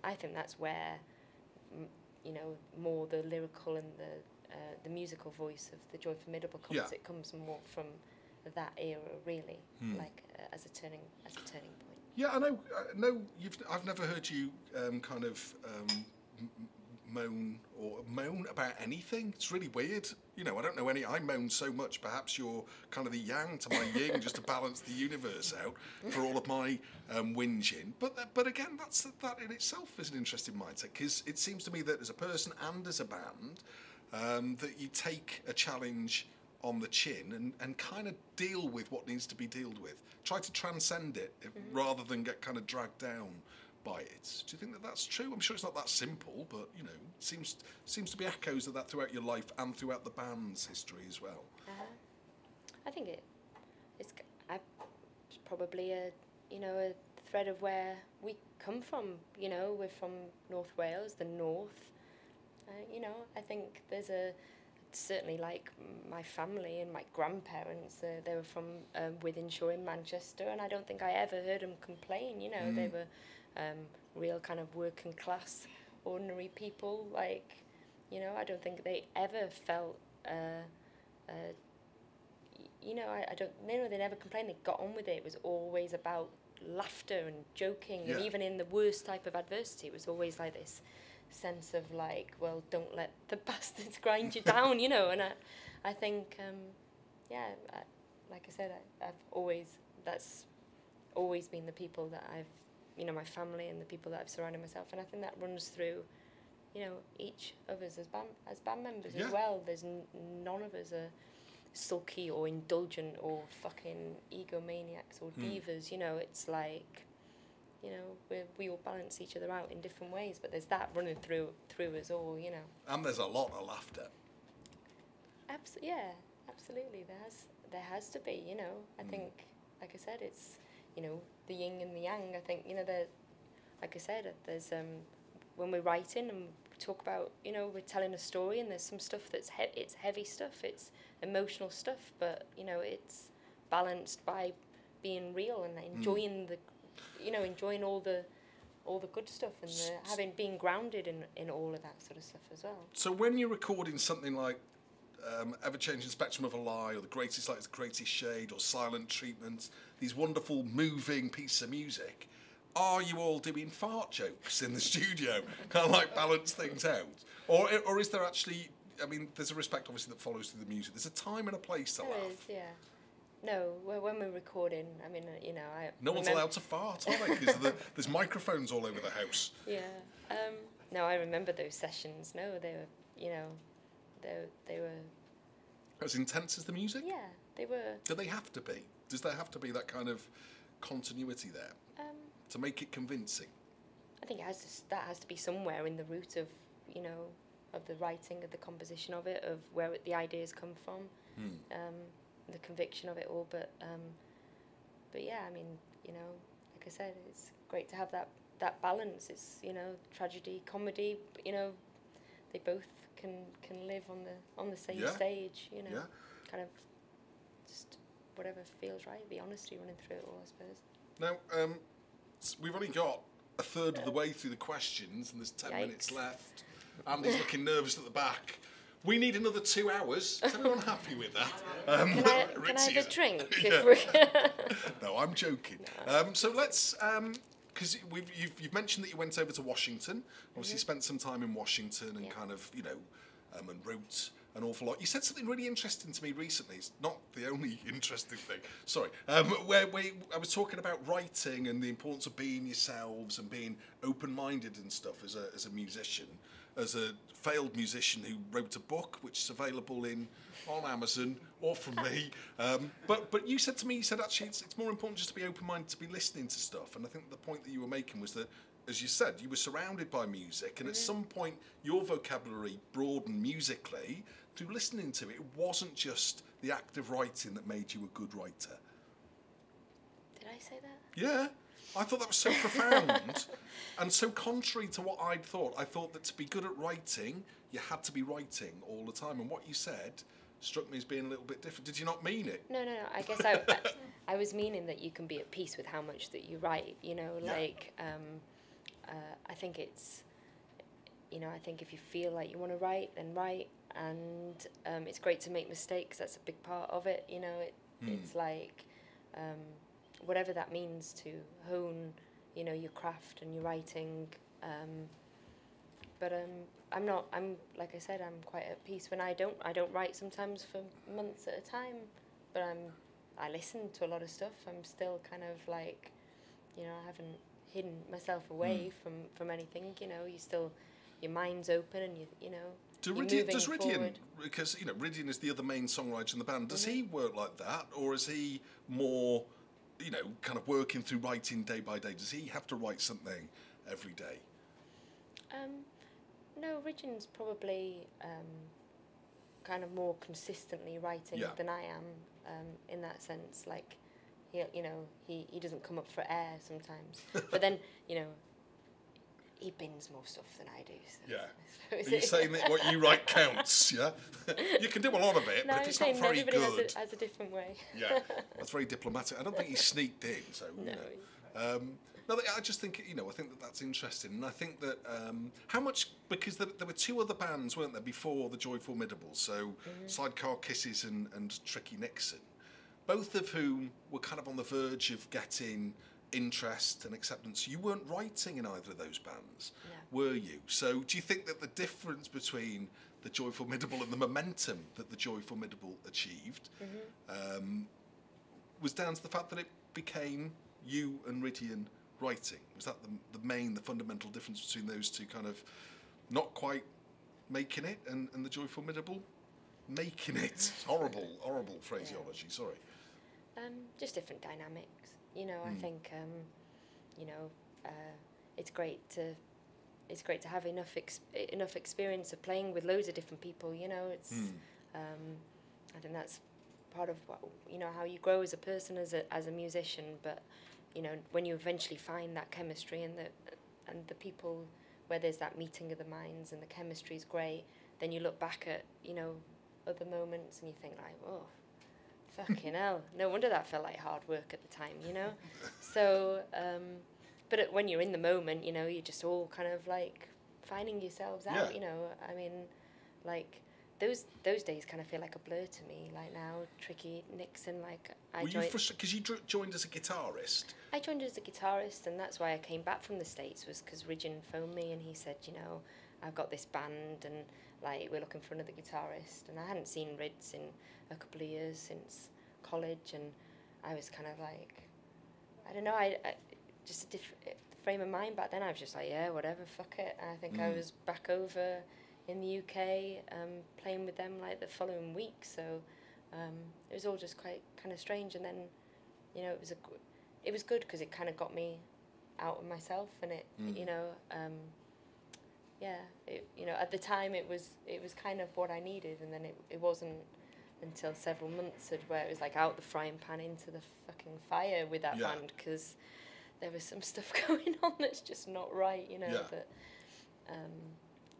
Speaker 2: I think that's where, more the lyrical and the musical voice of the Joy Formidable comes. Yeah. It comes more from that era, really, like as a turning point.
Speaker 1: Yeah, I know. I've never heard you kind of moan about anything. It's really weird. I don't know any. I moan so much. Perhaps you're kind of the yang to my yin, just to balance the universe out for all of my whinging. But again, that in itself is an interesting mindset, because it seems to me that as a person and as a band, that you take a challenge on the chin and kind of deal with what needs to be dealt with. Try to transcend it rather than get kind of dragged down by it. Do you think that that's true? I'm sure it's not that simple, but seems to be echoes of that throughout your life and throughout the band's history as well.
Speaker 2: I think it's probably a thread of where we come from. We're from North Wales, the north. I think there's certainly, like, my family and my grandparents, they were from Wythenshawe in Manchester, and I don't think I ever heard them complain. They were real kind of working class, ordinary people. Like, I don't think they ever felt, I don't, they never complained. They got on with it. It was always about laughter and joking, and even in the worst type of adversity, it was always like this sense of, like, well, don't let the bastards grind you down, and I think, like I said, that's always been the people that I've, my family and the people that I've surrounded myself, and I think that runs through, each of us as band members as well. There's none of us are sulky or indulgent or fucking egomaniacs or divas, it's like, we all balance each other out in different ways, but there's that running through us all,
Speaker 1: And there's a lot of laughter.
Speaker 2: Absolutely. There has to be, I think, like I said, it's, the yin and the yang. I think, like I said, there's when we're writing and we talk about, we're telling a story, and there's some stuff that's it's heavy stuff, it's emotional stuff, but it's balanced by being real and enjoying enjoying all the all the good stuff and having been grounded in all of that sort of stuff as well.
Speaker 1: So when you're recording something like Ever-Changing Spectrum of a Lie, or The Greatest Light is the Greatest Shade, or Silent Treatment, these wonderful, moving pieces of music, are you all doing fart jokes in the studio, kind of like balance things out? Or is there actually, I mean, there's a respect obviously that follows through the music. There's a time and a place to laugh.
Speaker 2: There is, yeah. No, when we're recording, I mean,
Speaker 1: No one's allowed to fart, are they? Because there's microphones all over the house.
Speaker 2: Yeah. No, I remember those sessions. No, they were, they were...
Speaker 1: As intense as the music?
Speaker 2: Yeah, they were.
Speaker 1: Do they have to be? Does there have to be that kind of continuity there to make it convincing?
Speaker 2: I think that has to be somewhere in the root of, of the writing, of the composition of it, of where the ideas come from. The conviction of it all, but yeah, I mean, like I said, it's great to have that balance. It's tragedy, comedy, they both can live on the same stage, kind of just whatever feels right, the honesty running through it all, I suppose.
Speaker 1: Now, we've only got a third of the way through the questions, and there's 10 minutes left. Andy's looking nervous at the back. We need another 2 hours. Is everyone happy with that?
Speaker 2: Can I have a drink?
Speaker 1: No, I'm joking. So let's, because you've mentioned that you went over to Washington. Obviously, spent some time in Washington and kind of, and wrote an awful lot. You said something really interesting to me recently. It's not the only interesting thing. Sorry. Where I was talking about writing and the importance of being yourselves and being open-minded and stuff as a musician. As a failed musician who wrote a book, which is available on Amazon or from me. But you said to me, actually it's more important just to be open-minded, to be listening to stuff. And I think the point that you were making was that, as you said, you were surrounded by music, and at some point your vocabulary broadened musically through listening to it. It wasn't just the act of writing that made you a good writer.
Speaker 2: Did I say that?
Speaker 1: Yeah. I thought that was so profound and so contrary to what I'd thought. I thought that to be good at writing, you had to be writing all the time. And what you said struck me as being a little bit different. Did you not mean it?
Speaker 2: No. I guess I was meaning that you can be at peace with how much that you write, I think it's, I think if you feel like you want to write, then write. And it's great to make mistakes. That's a big part of it. It's like... whatever that means to hone, your craft and your writing. But I'm like I said, I'm quite at peace when I don't write sometimes for months at a time. But I listen to a lot of stuff. I'm still kind of like, I haven't hidden myself away from anything. Your mind's open and you're
Speaker 1: Does
Speaker 2: moving
Speaker 1: Rydian,
Speaker 2: forward.
Speaker 1: because Rydian is the other main songwriter in the band, does he work like that, or is he more, kind of working through writing day by day? Does he have to write something every day?
Speaker 2: No, Rydian's probably kind of more consistently writing than I am in that sense. Like, he doesn't come up for air sometimes, but then he bins more stuff than I do. So
Speaker 1: Yeah. Are you saying that what you write counts? Yeah. You can do a lot of it, but if it's not very good,
Speaker 2: everybody has a different way.
Speaker 1: Yeah, that's very diplomatic. I don't think he sneaked in. So
Speaker 2: No.
Speaker 1: No, I just think I think that's interesting, and I think that how much, because there were two other bands, weren't there, before the Joy Formidable? So Sidecar Kisses and Tricky Nixon, both of whom were kind of on the verge of getting interest and acceptance. You weren't writing in either of those bands, were you? So do you think that the difference between the Joy Formidable and the momentum that the Joy Formidable achieved was down to the fact that it became you and Rydian writing? Was that the fundamental difference between those two, kind of not quite making it, and the Joy Formidable making it? Horrible phraseology, sorry.
Speaker 2: Just different dynamics. I think it's great to have enough experience of playing with loads of different people. It's I think that's part of what, how you grow as a person, as a musician. But when you eventually find that chemistry and the people where there's that meeting of the minds and the chemistry is great, then you look back at other moments and you think like, oh, fucking hell, no wonder that felt like hard work at the time. So but when you're in the moment, you know, you're just all kind of like finding yourselves out. You know, I mean, like those days kind of feel like a blur to me. Like now, Tricky Nixon, like
Speaker 1: Were you frustrated because you joined as a guitarist?
Speaker 2: I joined as a guitarist, and that's why I came back from the States, was because Ridgen phoned me and he said, you know, I've got this band and like we're looking for another guitarist, and I hadn't seen Rids in a couple of years since college, and I was kind of like, I don't know, I just a different frame of mind back then. I was just like, yeah, whatever, fuck it. And I think I was back over in the UK playing with them like the following week, so it was all just quite kind of strange. And then, you know, it was good because it kind of got me out of myself, and it you know, you know, at the time it was kind of what I needed, and then it wasn't until several months where it was like out the frying pan into the fucking fire with that band, because there was some stuff going on that's just not right, you know. That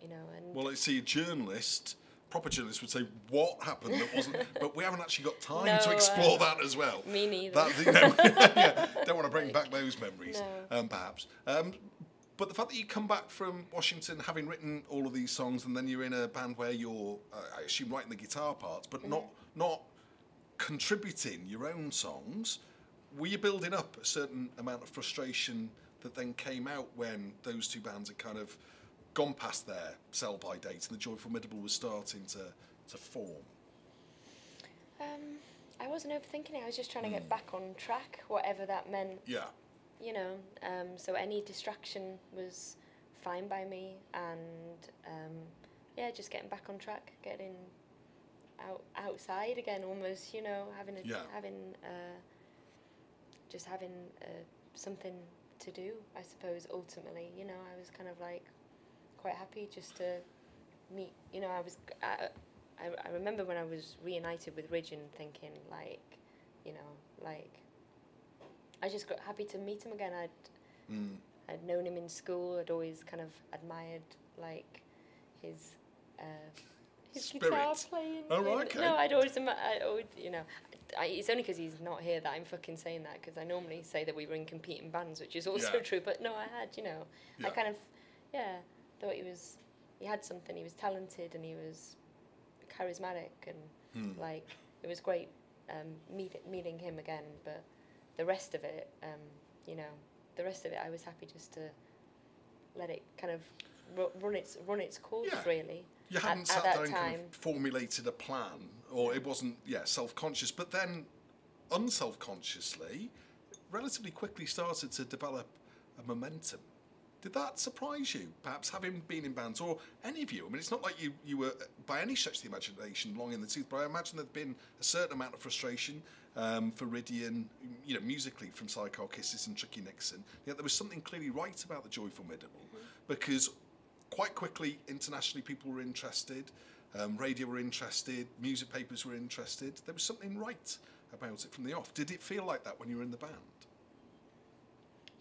Speaker 2: you know, and
Speaker 1: well, let's see, a journalist, proper journalist would say what happened that wasn't, but we haven't actually got time to explore that as well.
Speaker 2: Me neither.
Speaker 1: That, you know, don't want to bring back those memories, perhaps. But the fact that you come back from Washington having written all of these songs, and then you're in a band where you're, I assume, writing the guitar parts, but not contributing your own songs, were you building up a certain amount of frustration that then came out when those two bands had kind of gone past their sell-by date and the Joy Formidable was starting to form?
Speaker 2: I wasn't overthinking it. I was just trying to get back on track, whatever that meant.
Speaker 1: Yeah.
Speaker 2: You know, so any distraction was fine by me, and just getting back on track, getting outside again, almost. You know, having something to do, I suppose. Ultimately, you know, I was kind of like quite happy just to meet. You know, I remember when I was reunited with Ridgen, thinking like, you know, like, I just got happy to meet him again. I'd known him in school. I'd always kind of admired like his guitar playing.
Speaker 1: Oh, right, okay.
Speaker 2: No, I'd always, you know, it's only because he's not here that I'm fucking saying that, because I normally say that we were in competing bands, which is also true. But no, I had, you know, I kind of, thought he had something. He was talented and he was charismatic, and like it was great meeting him again. But the rest of it, you know, I was happy just to let it kind of run its course, really.
Speaker 1: You hadn't sat there and kind of formulated a plan, or it wasn't, self-conscious, but then unself-consciously, relatively quickly started to develop a momentum. Did that surprise you, perhaps, having been in bands, or any of you? I mean, it's not like you were, by any stretch of the imagination, long in the tooth, but I imagine there'd been a certain amount of frustration for Ridgen, you know, musically, from Psycho Kisses and Tricky Nixon. Yet there was something clearly right about the Joy Formidable, because quite quickly, internationally, people were interested, radio were interested, music papers were interested. There was something right about it from the off. Did it feel like that when you were in the band?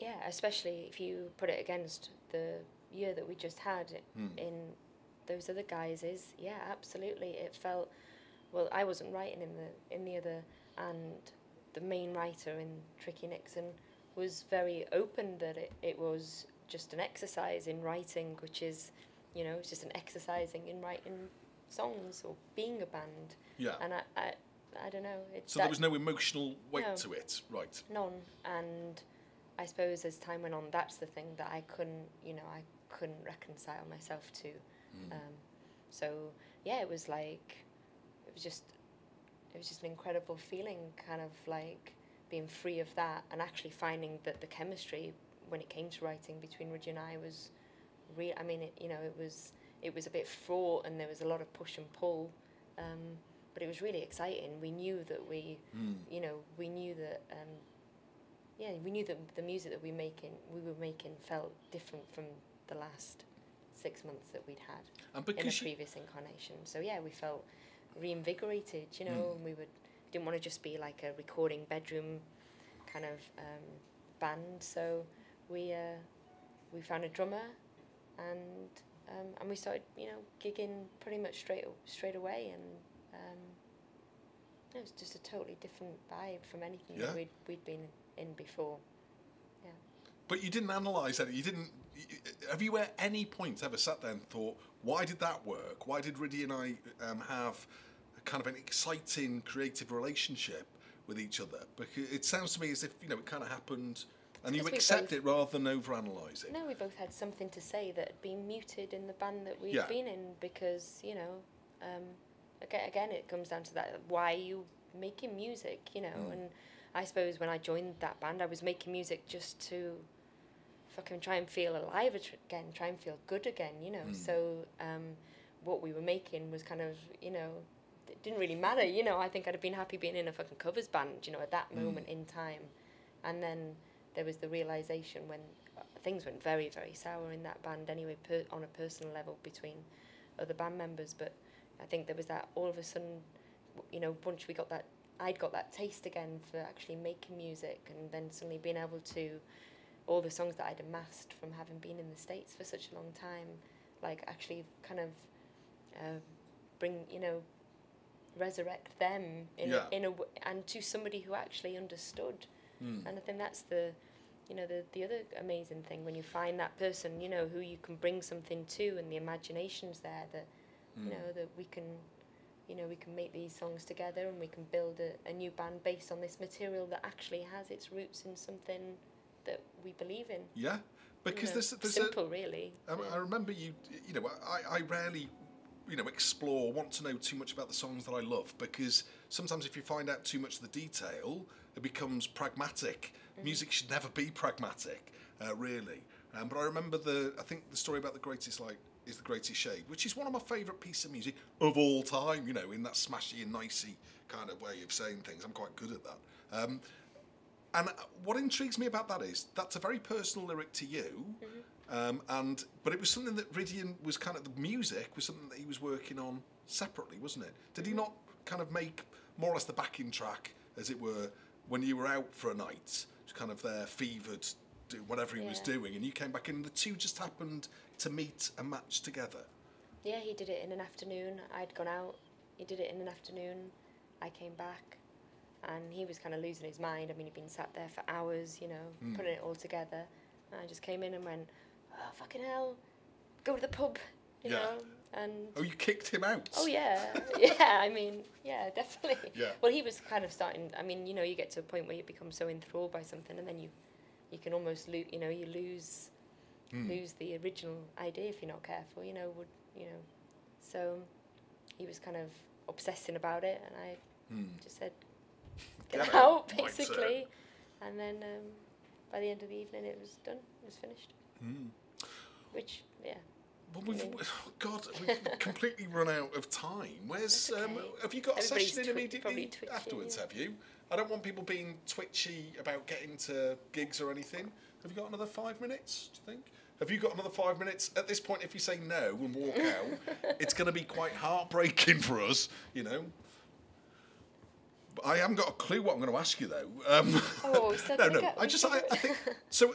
Speaker 2: Yeah, especially if you put it against the year that we just had in those other guises. Yeah, absolutely. It felt, well, I wasn't writing in the other, and the main writer in Tricky Nixon was very open that it was just an exercise in writing, which is, you know, it's just an exercising in writing songs or being a band.
Speaker 1: Yeah.
Speaker 2: And I don't know.
Speaker 1: So there was no emotional weight to it, right?
Speaker 2: None. And I suppose as time went on, that's the thing that I couldn't reconcile myself to. So yeah, it was just an incredible feeling, kind of like being free of that, and actually finding that the chemistry when it came to writing between Ridgen and I was real. I mean, it was a bit fraught, and there was a lot of push and pull, but it was really exciting. We knew that we knew that. We knew that the music that we were making felt different from the last 6 months that we'd had in a previous incarnation. So yeah, we felt reinvigorated, you know, and we didn't want to just be like a recording bedroom kind of band. So we found a drummer, and we started, you know, gigging pretty much straight away, and it was just a totally different vibe from anything that we'd been in before. Yeah.
Speaker 1: But you didn't analyse it. You didn't. Have you at any point ever sat there and thought, why did that work? Why did Riddy and I have a kind of an exciting creative relationship with each other? Because it sounds to me as if, it kind of happened and you accept it rather than overanalyse it.
Speaker 2: No, we both had something to say that had been muted in the band that we'd been in because, again, it comes down to that, why are you making music, and I suppose when I joined that band, I was making music just to fucking try and feel alive again, try and feel good again, so what we were making was kind of, it didn't really matter, I think I'd have been happy being in a fucking covers band, at that moment in time, and then there was the realisation when things went very, very sour in that band anyway, on a personal level between other band members, but I think there was that all of a sudden, once we got that, I'd got that taste again for actually making music, and then suddenly being able to, all the songs that I'd amassed from having been in the States for such a long time, like actually kind of bring, resurrect them in a and to somebody who actually understood. And I think that's the other amazing thing when you find that person, who you can bring something to, and the imagination's there that, that we can make these songs together, and we can build a new band based on this material that actually has its roots in something that we believe in. Yeah,
Speaker 1: because there's
Speaker 2: simple, really.
Speaker 1: I remember I rarely, explore, want to know too much about the songs that I love, because sometimes if you find out too much of the detail, it becomes pragmatic. Music should never be pragmatic, really. But I remember I think the story about The Greatest Light is The Greatest Shade, which is one of my favourite pieces of music of all time, in that smashy and nicey kind of way of saying things. I'm quite good at that. And what intrigues me about that is that's a very personal lyric to you, but it was something that Riddy was kind of, the music was something that he was working on separately, wasn't it? Did he not kind of make more or less the backing track, as it were, when you were out for a night, just kind of there, fevered, doing whatever he was doing, and you came back in, and the two just happened to meet and match together?
Speaker 2: Yeah, he did it in an afternoon. I'd gone out, he did it in an afternoon, I came back, and he was kind of losing his mind. I mean, he'd been sat there for hours, putting it all together. And I just came in and went, oh, fucking hell, go to the pub, you know. And
Speaker 1: oh, you kicked him out?
Speaker 2: Oh, yeah. Yeah, I mean, yeah, definitely.
Speaker 1: Yeah.
Speaker 2: Well, he was kind of starting, I mean, you get to a point where you become so enthralled by something, and then you can almost lose, you lose the original idea if you're not careful, So he was kind of obsessing about it, and I just said, get out, basically. And then by the end of the evening, it was done. It was finished. Which, yeah.
Speaker 1: Well, we've completely run out of time. Where's have you got a session in immediately afterwards? Have you? I don't want people being twitchy about getting to gigs or anything. Have you got another 5 minutes? Do you think? Have you got another 5 minutes? At this point, if you say no and walk out, it's going to be quite heartbreaking for us, But I haven't got a clue what I'm going to ask you, though. No. I think so.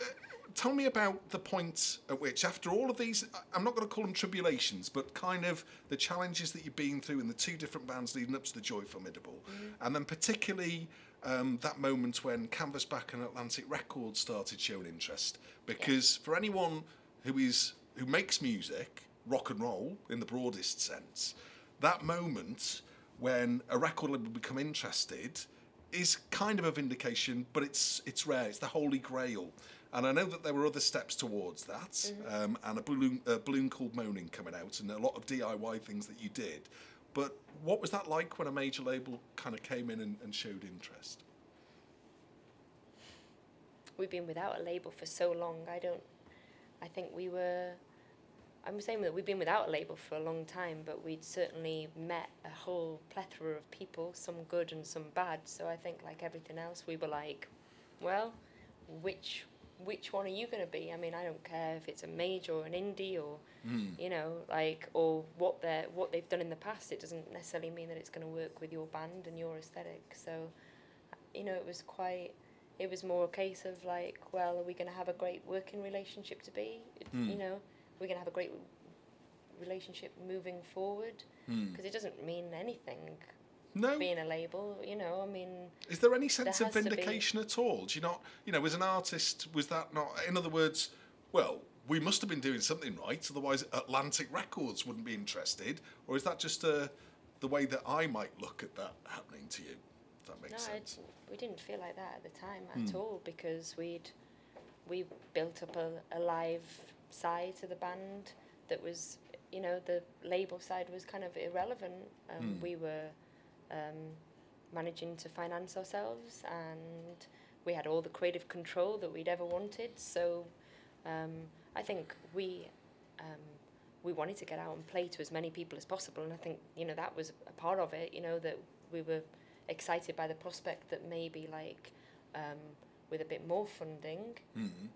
Speaker 1: Tell me about the point at which, after all of these, I'm not going to call them tribulations, but kind of the challenges that you've been through in the two different bands leading up to the Joy Formidable, and then particularly that moment when Canvasback and Atlantic Records started showing interest. Because for anyone who makes music, rock and roll in the broadest sense, that moment when a record label become interested is kind of a vindication, but it's rare. It's the holy grail. And I know that there were other steps towards that, and a balloon called Moaning coming out, and a lot of DIY things that you did. But what was that like when a major label kind of came in and showed interest?
Speaker 2: We've been without a label for so long. I'm saying that we've been without a label for a long time, but we'd certainly met a whole plethora of people, some good and some bad. So I think, like everything else, we were like, well, which one are you going to be? I mean, I don't care if it's a major or an indie or, or what they've done in the past. It doesn't necessarily mean that it's going to work with your band and your aesthetic. So, it was more a case of like, well, are we going to have a great working relationship to be? We're going to have a great relationship moving forward, because it doesn't mean anything
Speaker 1: No.
Speaker 2: being a label, you know, I mean...
Speaker 1: Is there any sense
Speaker 2: there
Speaker 1: of
Speaker 2: has to be.
Speaker 1: vindication at all? Do you not, you know, as an artist, was that not, in other words, well, we must have been doing something right, otherwise Atlantic Records wouldn't be interested, or is that just the way that I might look at that happening to you? If that makes sense.
Speaker 2: We didn't feel like that at the time at all, because we built up a live side to the band that was, you know, the label side was kind of irrelevant. We were managing to finance ourselves, and we had all the creative control that we'd ever wanted. So I think we wanted to get out and play to as many people as possible, and I think, you know, that was a part of it, you know, that we were excited by the prospect that maybe, like, with a bit more funding,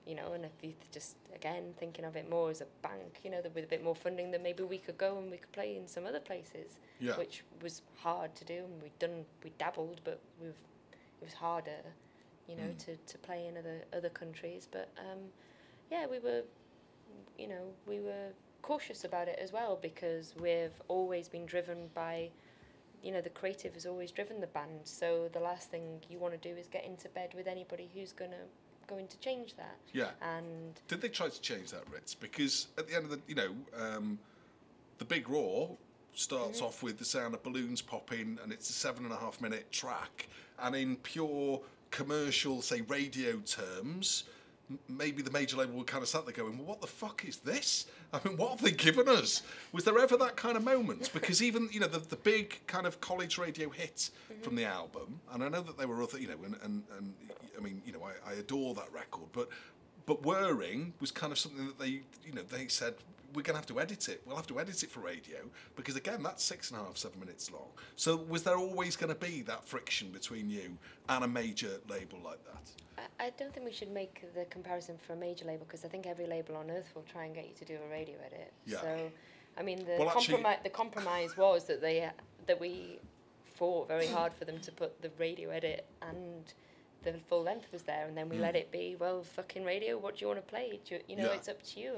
Speaker 2: you know, and if you just, again, thinking of it more as a bank, you know, that with a bit more funding, then maybe we could go and we could play in some other places, which was hard to do, and we dabbled, but it was harder, you know, to play in other countries. But yeah, we were cautious about it as well, because we've always been driven by, you know, the creative has always driven the band. So the last thing you want to do is get into bed with anybody who's going to change that.
Speaker 1: Yeah.
Speaker 2: And
Speaker 1: did they try to change that, Ritz? Because at the end of the, you know, the Big Raw starts off with the sound of balloons popping, and it's a 7.5 minute track, and in pure commercial, say, radio terms, maybe the major label would kind of sat there going, well, what the fuck is this? I mean, what have they given us? Was there ever that kind of moment? Because even, you know, the big kind of college radio hit from the album, and I know that there were other, you know, and I mean, you know, I adore that record, but Whirring was kind of something that they, you know, they said, we're going to have to edit it. We'll have to edit it for radio, because again, that's 6.5, 7 minutes long. So was there always going to be that friction between you and a major label like that?
Speaker 2: I don't think we should make the comparison for a major label, because I think every label on earth will try and get you to do a radio edit.
Speaker 1: Yeah.
Speaker 2: So, I mean,
Speaker 1: Well,
Speaker 2: the compromise was that we fought very hard for them to put the radio edit and the full length was there, and then we let it be, well, fucking radio, what do you want to play? You know, it's up to you.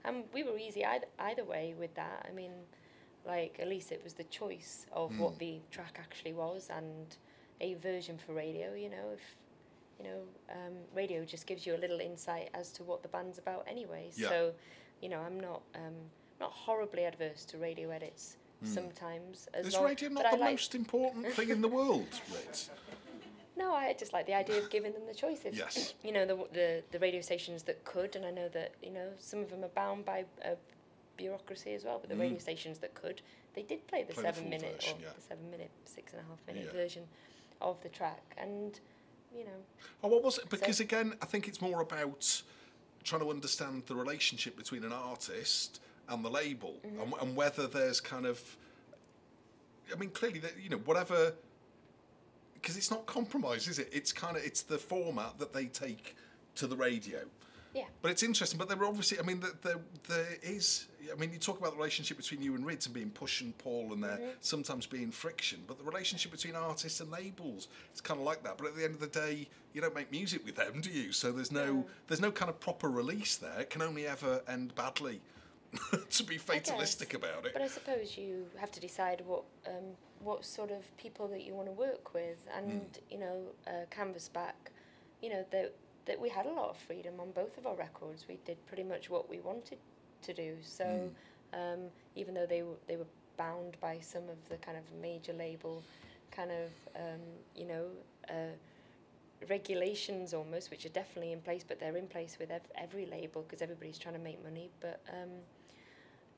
Speaker 2: And we were easy either way with that. I mean, like, at least it was the choice of what the track actually was, and a version for radio, you know, if, you know, radio just gives you a little insight as to what the band's about anyway.
Speaker 1: Yeah.
Speaker 2: So, you know, I'm not horribly adverse to radio edits sometimes.
Speaker 1: Is radio not the most important thing in the world, Ritz?
Speaker 2: No, I just like the idea of giving them the choice. If,
Speaker 1: Yes.
Speaker 2: you know, the radio stations that could, and I know that, you know, some of them are bound by bureaucracy as well, but the radio stations that could, they did play the 7 minute
Speaker 1: version,
Speaker 2: or the 7 minute, 6.5 minute version of the track, and, you know.
Speaker 1: Oh, what was it? Because again, I think it's more about trying to understand the relationship between an artist and the label, and whether there's kind of, I mean, clearly, that, you know, whatever. Because it's not compromise, is it? It's it's the format that they take to the radio.
Speaker 2: Yeah.
Speaker 1: But it's interesting. But there were obviously, I mean, there is. I mean, you talk about the relationship between you and Ritz and being push and pull, and there sometimes being friction. But the relationship between artists and labels, it's kind of like that. But at the end of the day, you don't make music with them, do you? So there's no kind of proper release there. It can only ever end badly. To be fatalistic about it.
Speaker 2: But I suppose you have to decide what sort of people that you want to work with, and you know, Canvas Back, you know, that we had a lot of freedom on both of our records. We did pretty much what we wanted to do. So even though they were bound by some of the kind of major label kind of you know, regulations almost, which are definitely in place, but they're in place with every label because everybody's trying to make money. But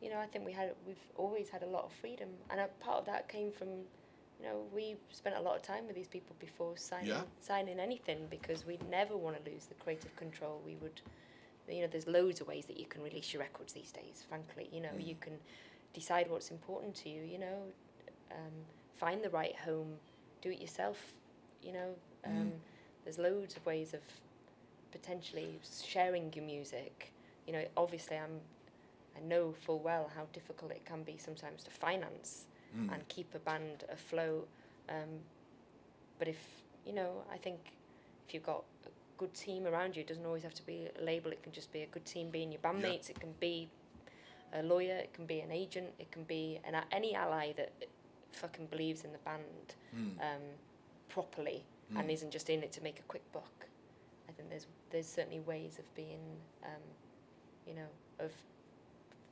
Speaker 2: you know, I think we've always had a lot of freedom, and a part of that came from, you know, we spent a lot of time with these people before signing anything, because we'd never want to lose the creative control. We would, you know, there's loads of ways that you can release your records these days. Frankly, you know, you can decide what's important to you. You know, find the right home, do it yourself. You know, there's loads of ways of potentially sharing your music. You know, obviously I know full well how difficult it can be sometimes to finance and keep a band afloat. But if, you know, I think if you've got a good team around you, it doesn't always have to be a label. It can just be a good team being your bandmates. It can be a lawyer. It can be an agent. It can be any ally that fucking believes in the band properly and isn't just in it to make a quick buck. I think there's certainly ways of being, you know, of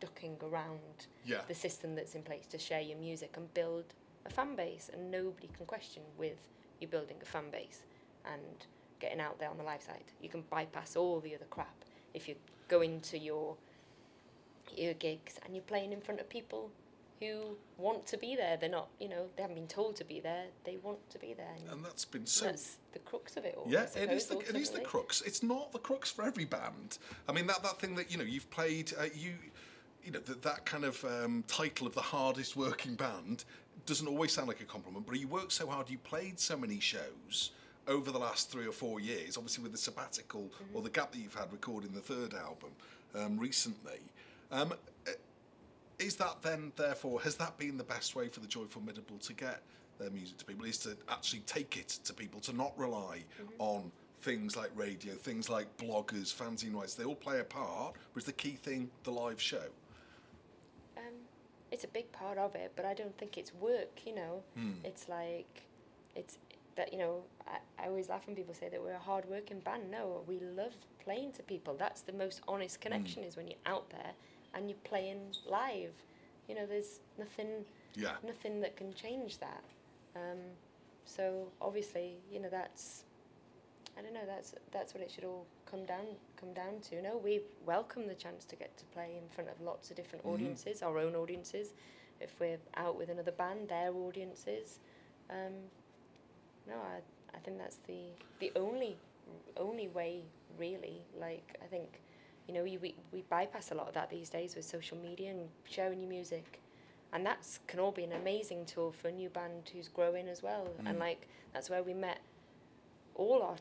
Speaker 2: ducking around the system that's in place to share your music and build a fan base, and nobody can question with you building a fan base and getting out there on the live side. You can bypass all the other crap if you go into your gigs and you're playing in front of people who want to be there. They're not, you know, they haven't been told to be there. They want to be there.
Speaker 1: And that's been so...
Speaker 2: That's the crux of it all.
Speaker 1: Yeah, it is the crux. It's not the crux for every band. I mean, that thing that, you know, you've played, you know, that kind of title of the hardest working band doesn't always sound like a compliment, but you worked so hard, you played so many shows over the last 3 or 4 years, obviously with the sabbatical or the gap that you've had recording the third album recently. Is that then, therefore, has that been the best way for the Joy Formidable to get their music to people, is to actually take it to people, to not rely on things like radio, things like bloggers, fanzine wise? They all play a part, but is the key thing the live show?
Speaker 2: It's a big part of it, but I don't think it's work, you know. It's like, it's that, you know, I always laugh when people say that we're a hard-working band. No, we love playing to people. That's the most honest connection, is when you're out there and you're playing live. You know, there's nothing that can change that. So obviously, you know, that's, I don't know, that's what it should all come down to. No, we welcome the chance to get to play in front of lots of different audiences, our own audiences. If we're out with another band, their audiences. No, I think that's the only way, really. Like, I think, you know, we bypass a lot of that these days with social media and sharing your music. And that can all be an amazing tool for a new band who's growing as well. And, like, that's where we met all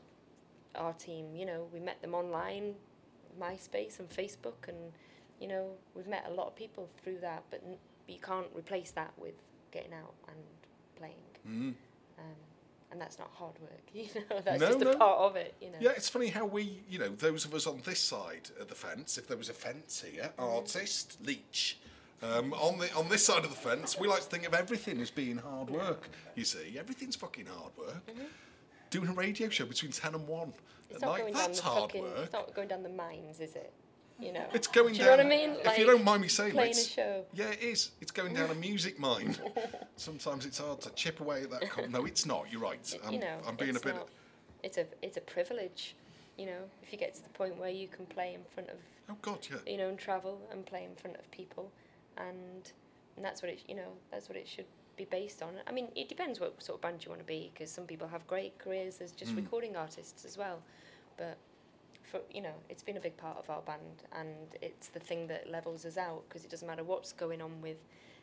Speaker 2: our team. You know, we met them online, MySpace and Facebook, and, you know, we've met a lot of people through that, but you can't replace that with getting out and playing. And that's not hard work, you know, that's just a part of it, you know.
Speaker 1: Yeah, it's funny how we, you know, those of us on this side of the fence, if there was a fence here, artist, leech, on this side of the fence, we like to think of everything as being hard work, you see. Everything's fucking hard work. Doing a radio show between 10 and 1 at night, that's hard work.
Speaker 2: It's not going down the mines, is it? You know.
Speaker 1: It's going
Speaker 2: Do
Speaker 1: down.
Speaker 2: You know what I mean?
Speaker 1: If
Speaker 2: like,
Speaker 1: you don't mind me saying,
Speaker 2: playing a show.
Speaker 1: Yeah, it is. It's going down a music mine. Sometimes it's hard to chip away at that. No, it's not. You're right.
Speaker 2: You know,
Speaker 1: I'm being a bit.
Speaker 2: It's a privilege. You know, if you get to the point where you can play in front of.
Speaker 1: Oh God, yeah.
Speaker 2: You know, and travel and play in front of people, and that's what it. You know, that's what it should be based on. I mean, it depends what sort of band you want to be, because some people have great careers as just recording artists as well, but. For, you know, it's been a big part of our band, and it's the thing that levels us out, because it doesn't matter what's going on with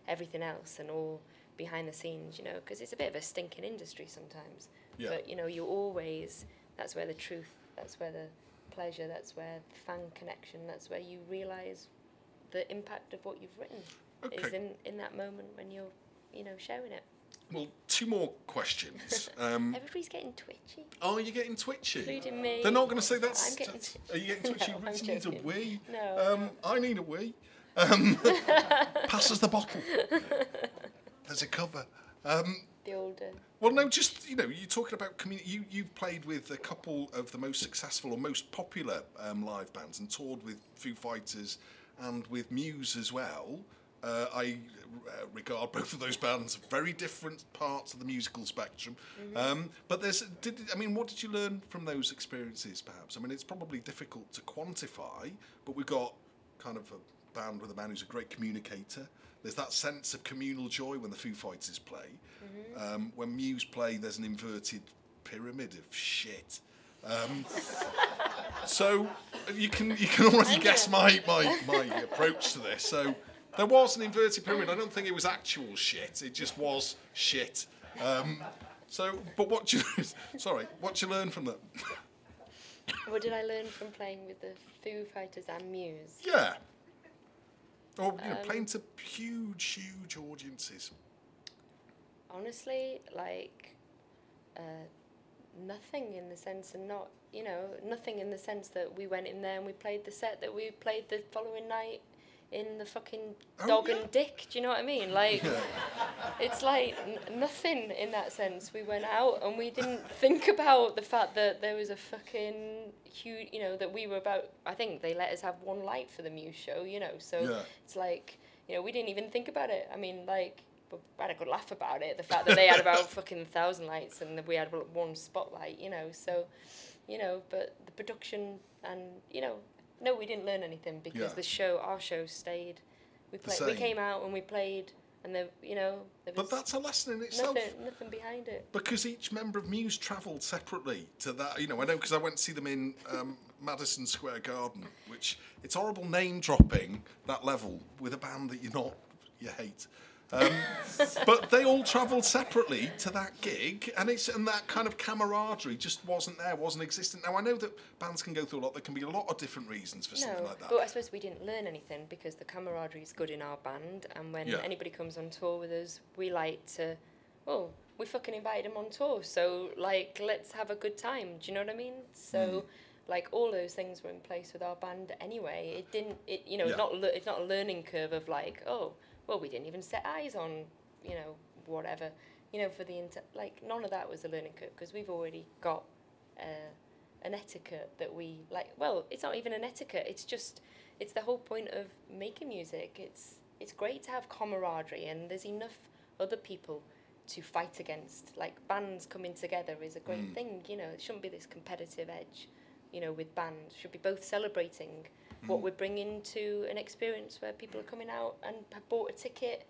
Speaker 2: everything else and all behind the scenes, you know, because it's a bit of a stinking industry sometimes. Yeah. But, you know, you always, that's where the truth, that's where the pleasure, that's where the fan connection, that's where you realise the impact of what you've written is in that moment when you're, you know, sharing it.
Speaker 1: Well, 2 more questions.
Speaker 2: Everybody's getting twitchy.
Speaker 1: Oh, you're getting twitchy?
Speaker 2: Including me.
Speaker 1: They're not going to say that's...
Speaker 2: I'm getting twitchy.
Speaker 1: Are you getting twitchy?
Speaker 2: No,
Speaker 1: Ritzy needs a wee.
Speaker 2: No.
Speaker 1: I need a wee. Pass us the bottle. There's a cover.
Speaker 2: The older...
Speaker 1: Well, no, just, you know, you're talking about community. You've played with a couple of the most successful or most popular live bands and toured with Foo Fighters and with Muse as well. I regard both of those bands very different parts of the musical spectrum. But what did you learn from those experiences, perhaps? I mean, it's probably difficult to quantify, but we've got kind of a band with a man who's a great communicator. There's that sense of communal joy when the Foo Fighters play. When Muse play, there's an inverted pyramid of shit. So you can already guess my approach to this. So. There was an inverted pyramid. I don't think it was actual shit. It just was shit. But what you learn from that?
Speaker 2: What did I learn from playing with the Foo Fighters and Muse?
Speaker 1: Yeah. Or playing to huge audiences.
Speaker 2: Honestly, like nothing in the sense, and not, you know, nothing in the sense that we went in there and we played the set that we played the following night in the fucking dog and dick. Do you know what I mean? Like, it's like nothing in that sense. We went out and we didn't think about the fact that there was a fucking huge, you know, that we were about, I think they let us have one light for the Muse show, you know, so it's like, you know, we didn't even think about it. I mean, like, I had a good laugh about it, the fact that they had about fucking 1,000 lights and that we had one spotlight, you know, so, you know, but the production and, you know, no, we didn't learn anything because our show stayed. We came out and we played, and there, you know, there was.
Speaker 1: But that's a lesson in itself.
Speaker 2: Nothing behind it.
Speaker 1: Because each member of Muse travelled separately to that. You know, I know because I went to see them in Madison Square Garden, which it's horrible name dropping that level with a band that you hate. But they all travelled separately to that gig, and that kind of camaraderie just wasn't existent. Now I know that bands can go through a lot. There can be a lot of different reasons for something like that.
Speaker 2: But I suppose we didn't learn anything because the camaraderie is good in our band, and when anybody comes on tour with us, we like to, well, we fucking invited them on tour, so like let's have a good time. Do you know what I mean? So. Like all those things were in place with our band anyway. It's not a learning curve of like, oh, well, we didn't even set eyes on, you know, whatever, you know, for the like none of that was a learning curve because we've already got an etiquette that we like. Well, it's not even an etiquette. It's the whole point of making music. It's great to have camaraderie, and there's enough other people to fight against. Like bands coming together is a great thing. You know, it shouldn't be this competitive edge. You know, with bands, should be both celebrating what we're bringing to an experience where people are coming out and have bought a ticket.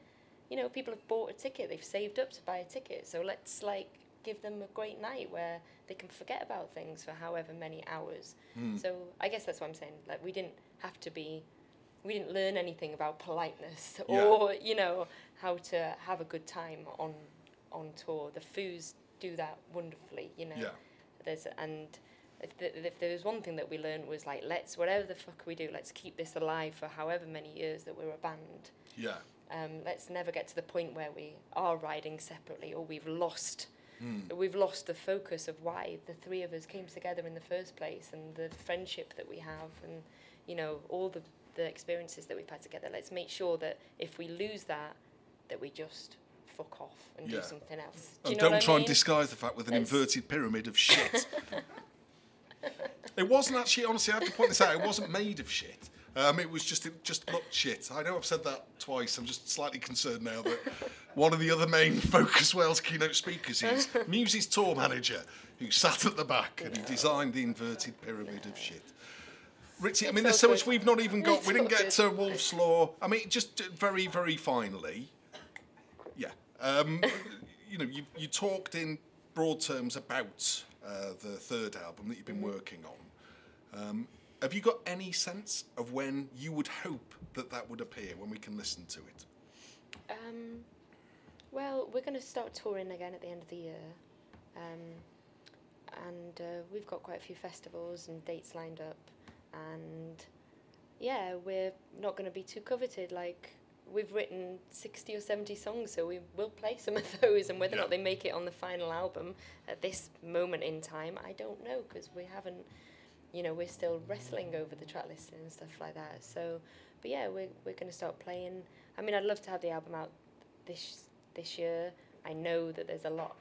Speaker 2: You know, people have bought a ticket, they've saved up to buy a ticket, so let's like give them a great night where they can forget about things for however many hours. So I guess that's what I'm saying. Like we didn't learn anything about politeness or you know how to have a good time on tour. The Foos do that wonderfully. You know, If there was one thing that we learned was like, whatever the fuck we do, let's keep this alive for however many years that we're a band.
Speaker 1: Yeah.
Speaker 2: Let's never get to the point where we are riding separately or we've lost the focus of why the three of us came together in the first place and the friendship that we have and, you know, all the experiences that we've had together. Let's make sure that if we lose that we just fuck off and do something else.
Speaker 1: Don't try and disguise the fact with an inverted pyramid of shit. It wasn't actually, honestly, I have to point this out, it wasn't made of shit. It just looked shit. I know I've said that twice. I'm just slightly concerned now that one of the other main Focus Wales keynote speakers is Muse's tour manager, who sat at the back and he designed the inverted pyramid of shit. Ritzy, I mean, there's so much we've not even got. We didn't get to Wolf's Law. I mean, just very, very finally, you know, you talked in broad terms about the third album that you've been working on. Have you got any sense of when you would hope that would appear, when we can listen to it?
Speaker 2: Well, we're going to start touring again at the end of the year. And we've got quite a few festivals and dates lined up. And, yeah, we're not going to be too coveted. Like, we've written 60 or 70 songs, so we will play some of those. And whether or not they make it on the final album at this moment in time, I don't know, because we haven't... You know, we're still wrestling over the track listing and stuff like that. So, but yeah, we're going to start playing. I mean, I'd love to have the album out this year. I know that there's a lot,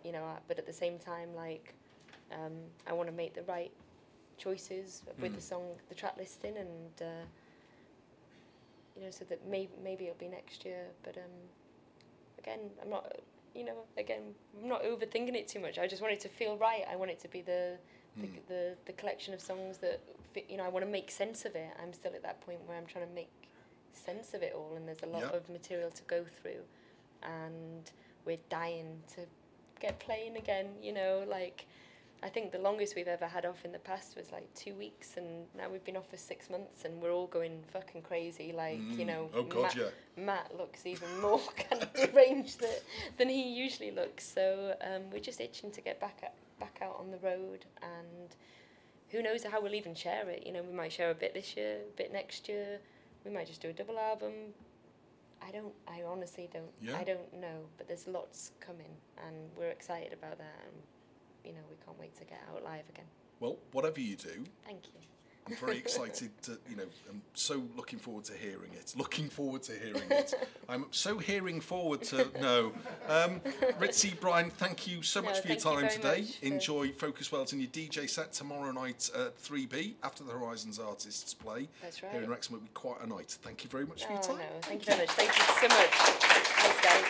Speaker 2: you know, but at the same time, like, I want to make the right choices with the song, the track listing, and you know, so that maybe it'll be next year. But again, I'm not, you know, I'm not overthinking it too much. I just want it to feel right. I want it to be the collection of songs that fit, you know, I want to make sense of it. I'm still at that point where I'm trying to make sense of it all, and there's a lot of material to go through, and we're dying to get playing again, you know, like, I think the longest we've ever had off in the past was like 2 weeks, and now we've been off for 6 months, and we're all going fucking crazy, like, you know, Matt looks even more kind of deranged than he usually looks, so we're just itching to get back out on the road, and who knows how we'll even share it. You know, we might share a bit this year, a bit next year, we might just do a double album. I honestly don't, I don't know, but there's lots coming, and we're excited about that, and, you know, we can't wait to get out live again.
Speaker 1: Well, whatever you do,
Speaker 2: thank you.
Speaker 1: I'm very excited to, I'm so looking forward to hearing it. Looking forward to hearing it. I'm so hearing forward to, no. Ritzy Bryan, thank you so much for your time today. Enjoy Focus Wells and your DJ set tomorrow night at 3B after the Horizons Artists play.
Speaker 2: That's right.
Speaker 1: Here in Wrexham, it'll be quite a night. Thank you very much for your time.
Speaker 2: No, thank you very much. Thank you so much. Thanks, guys.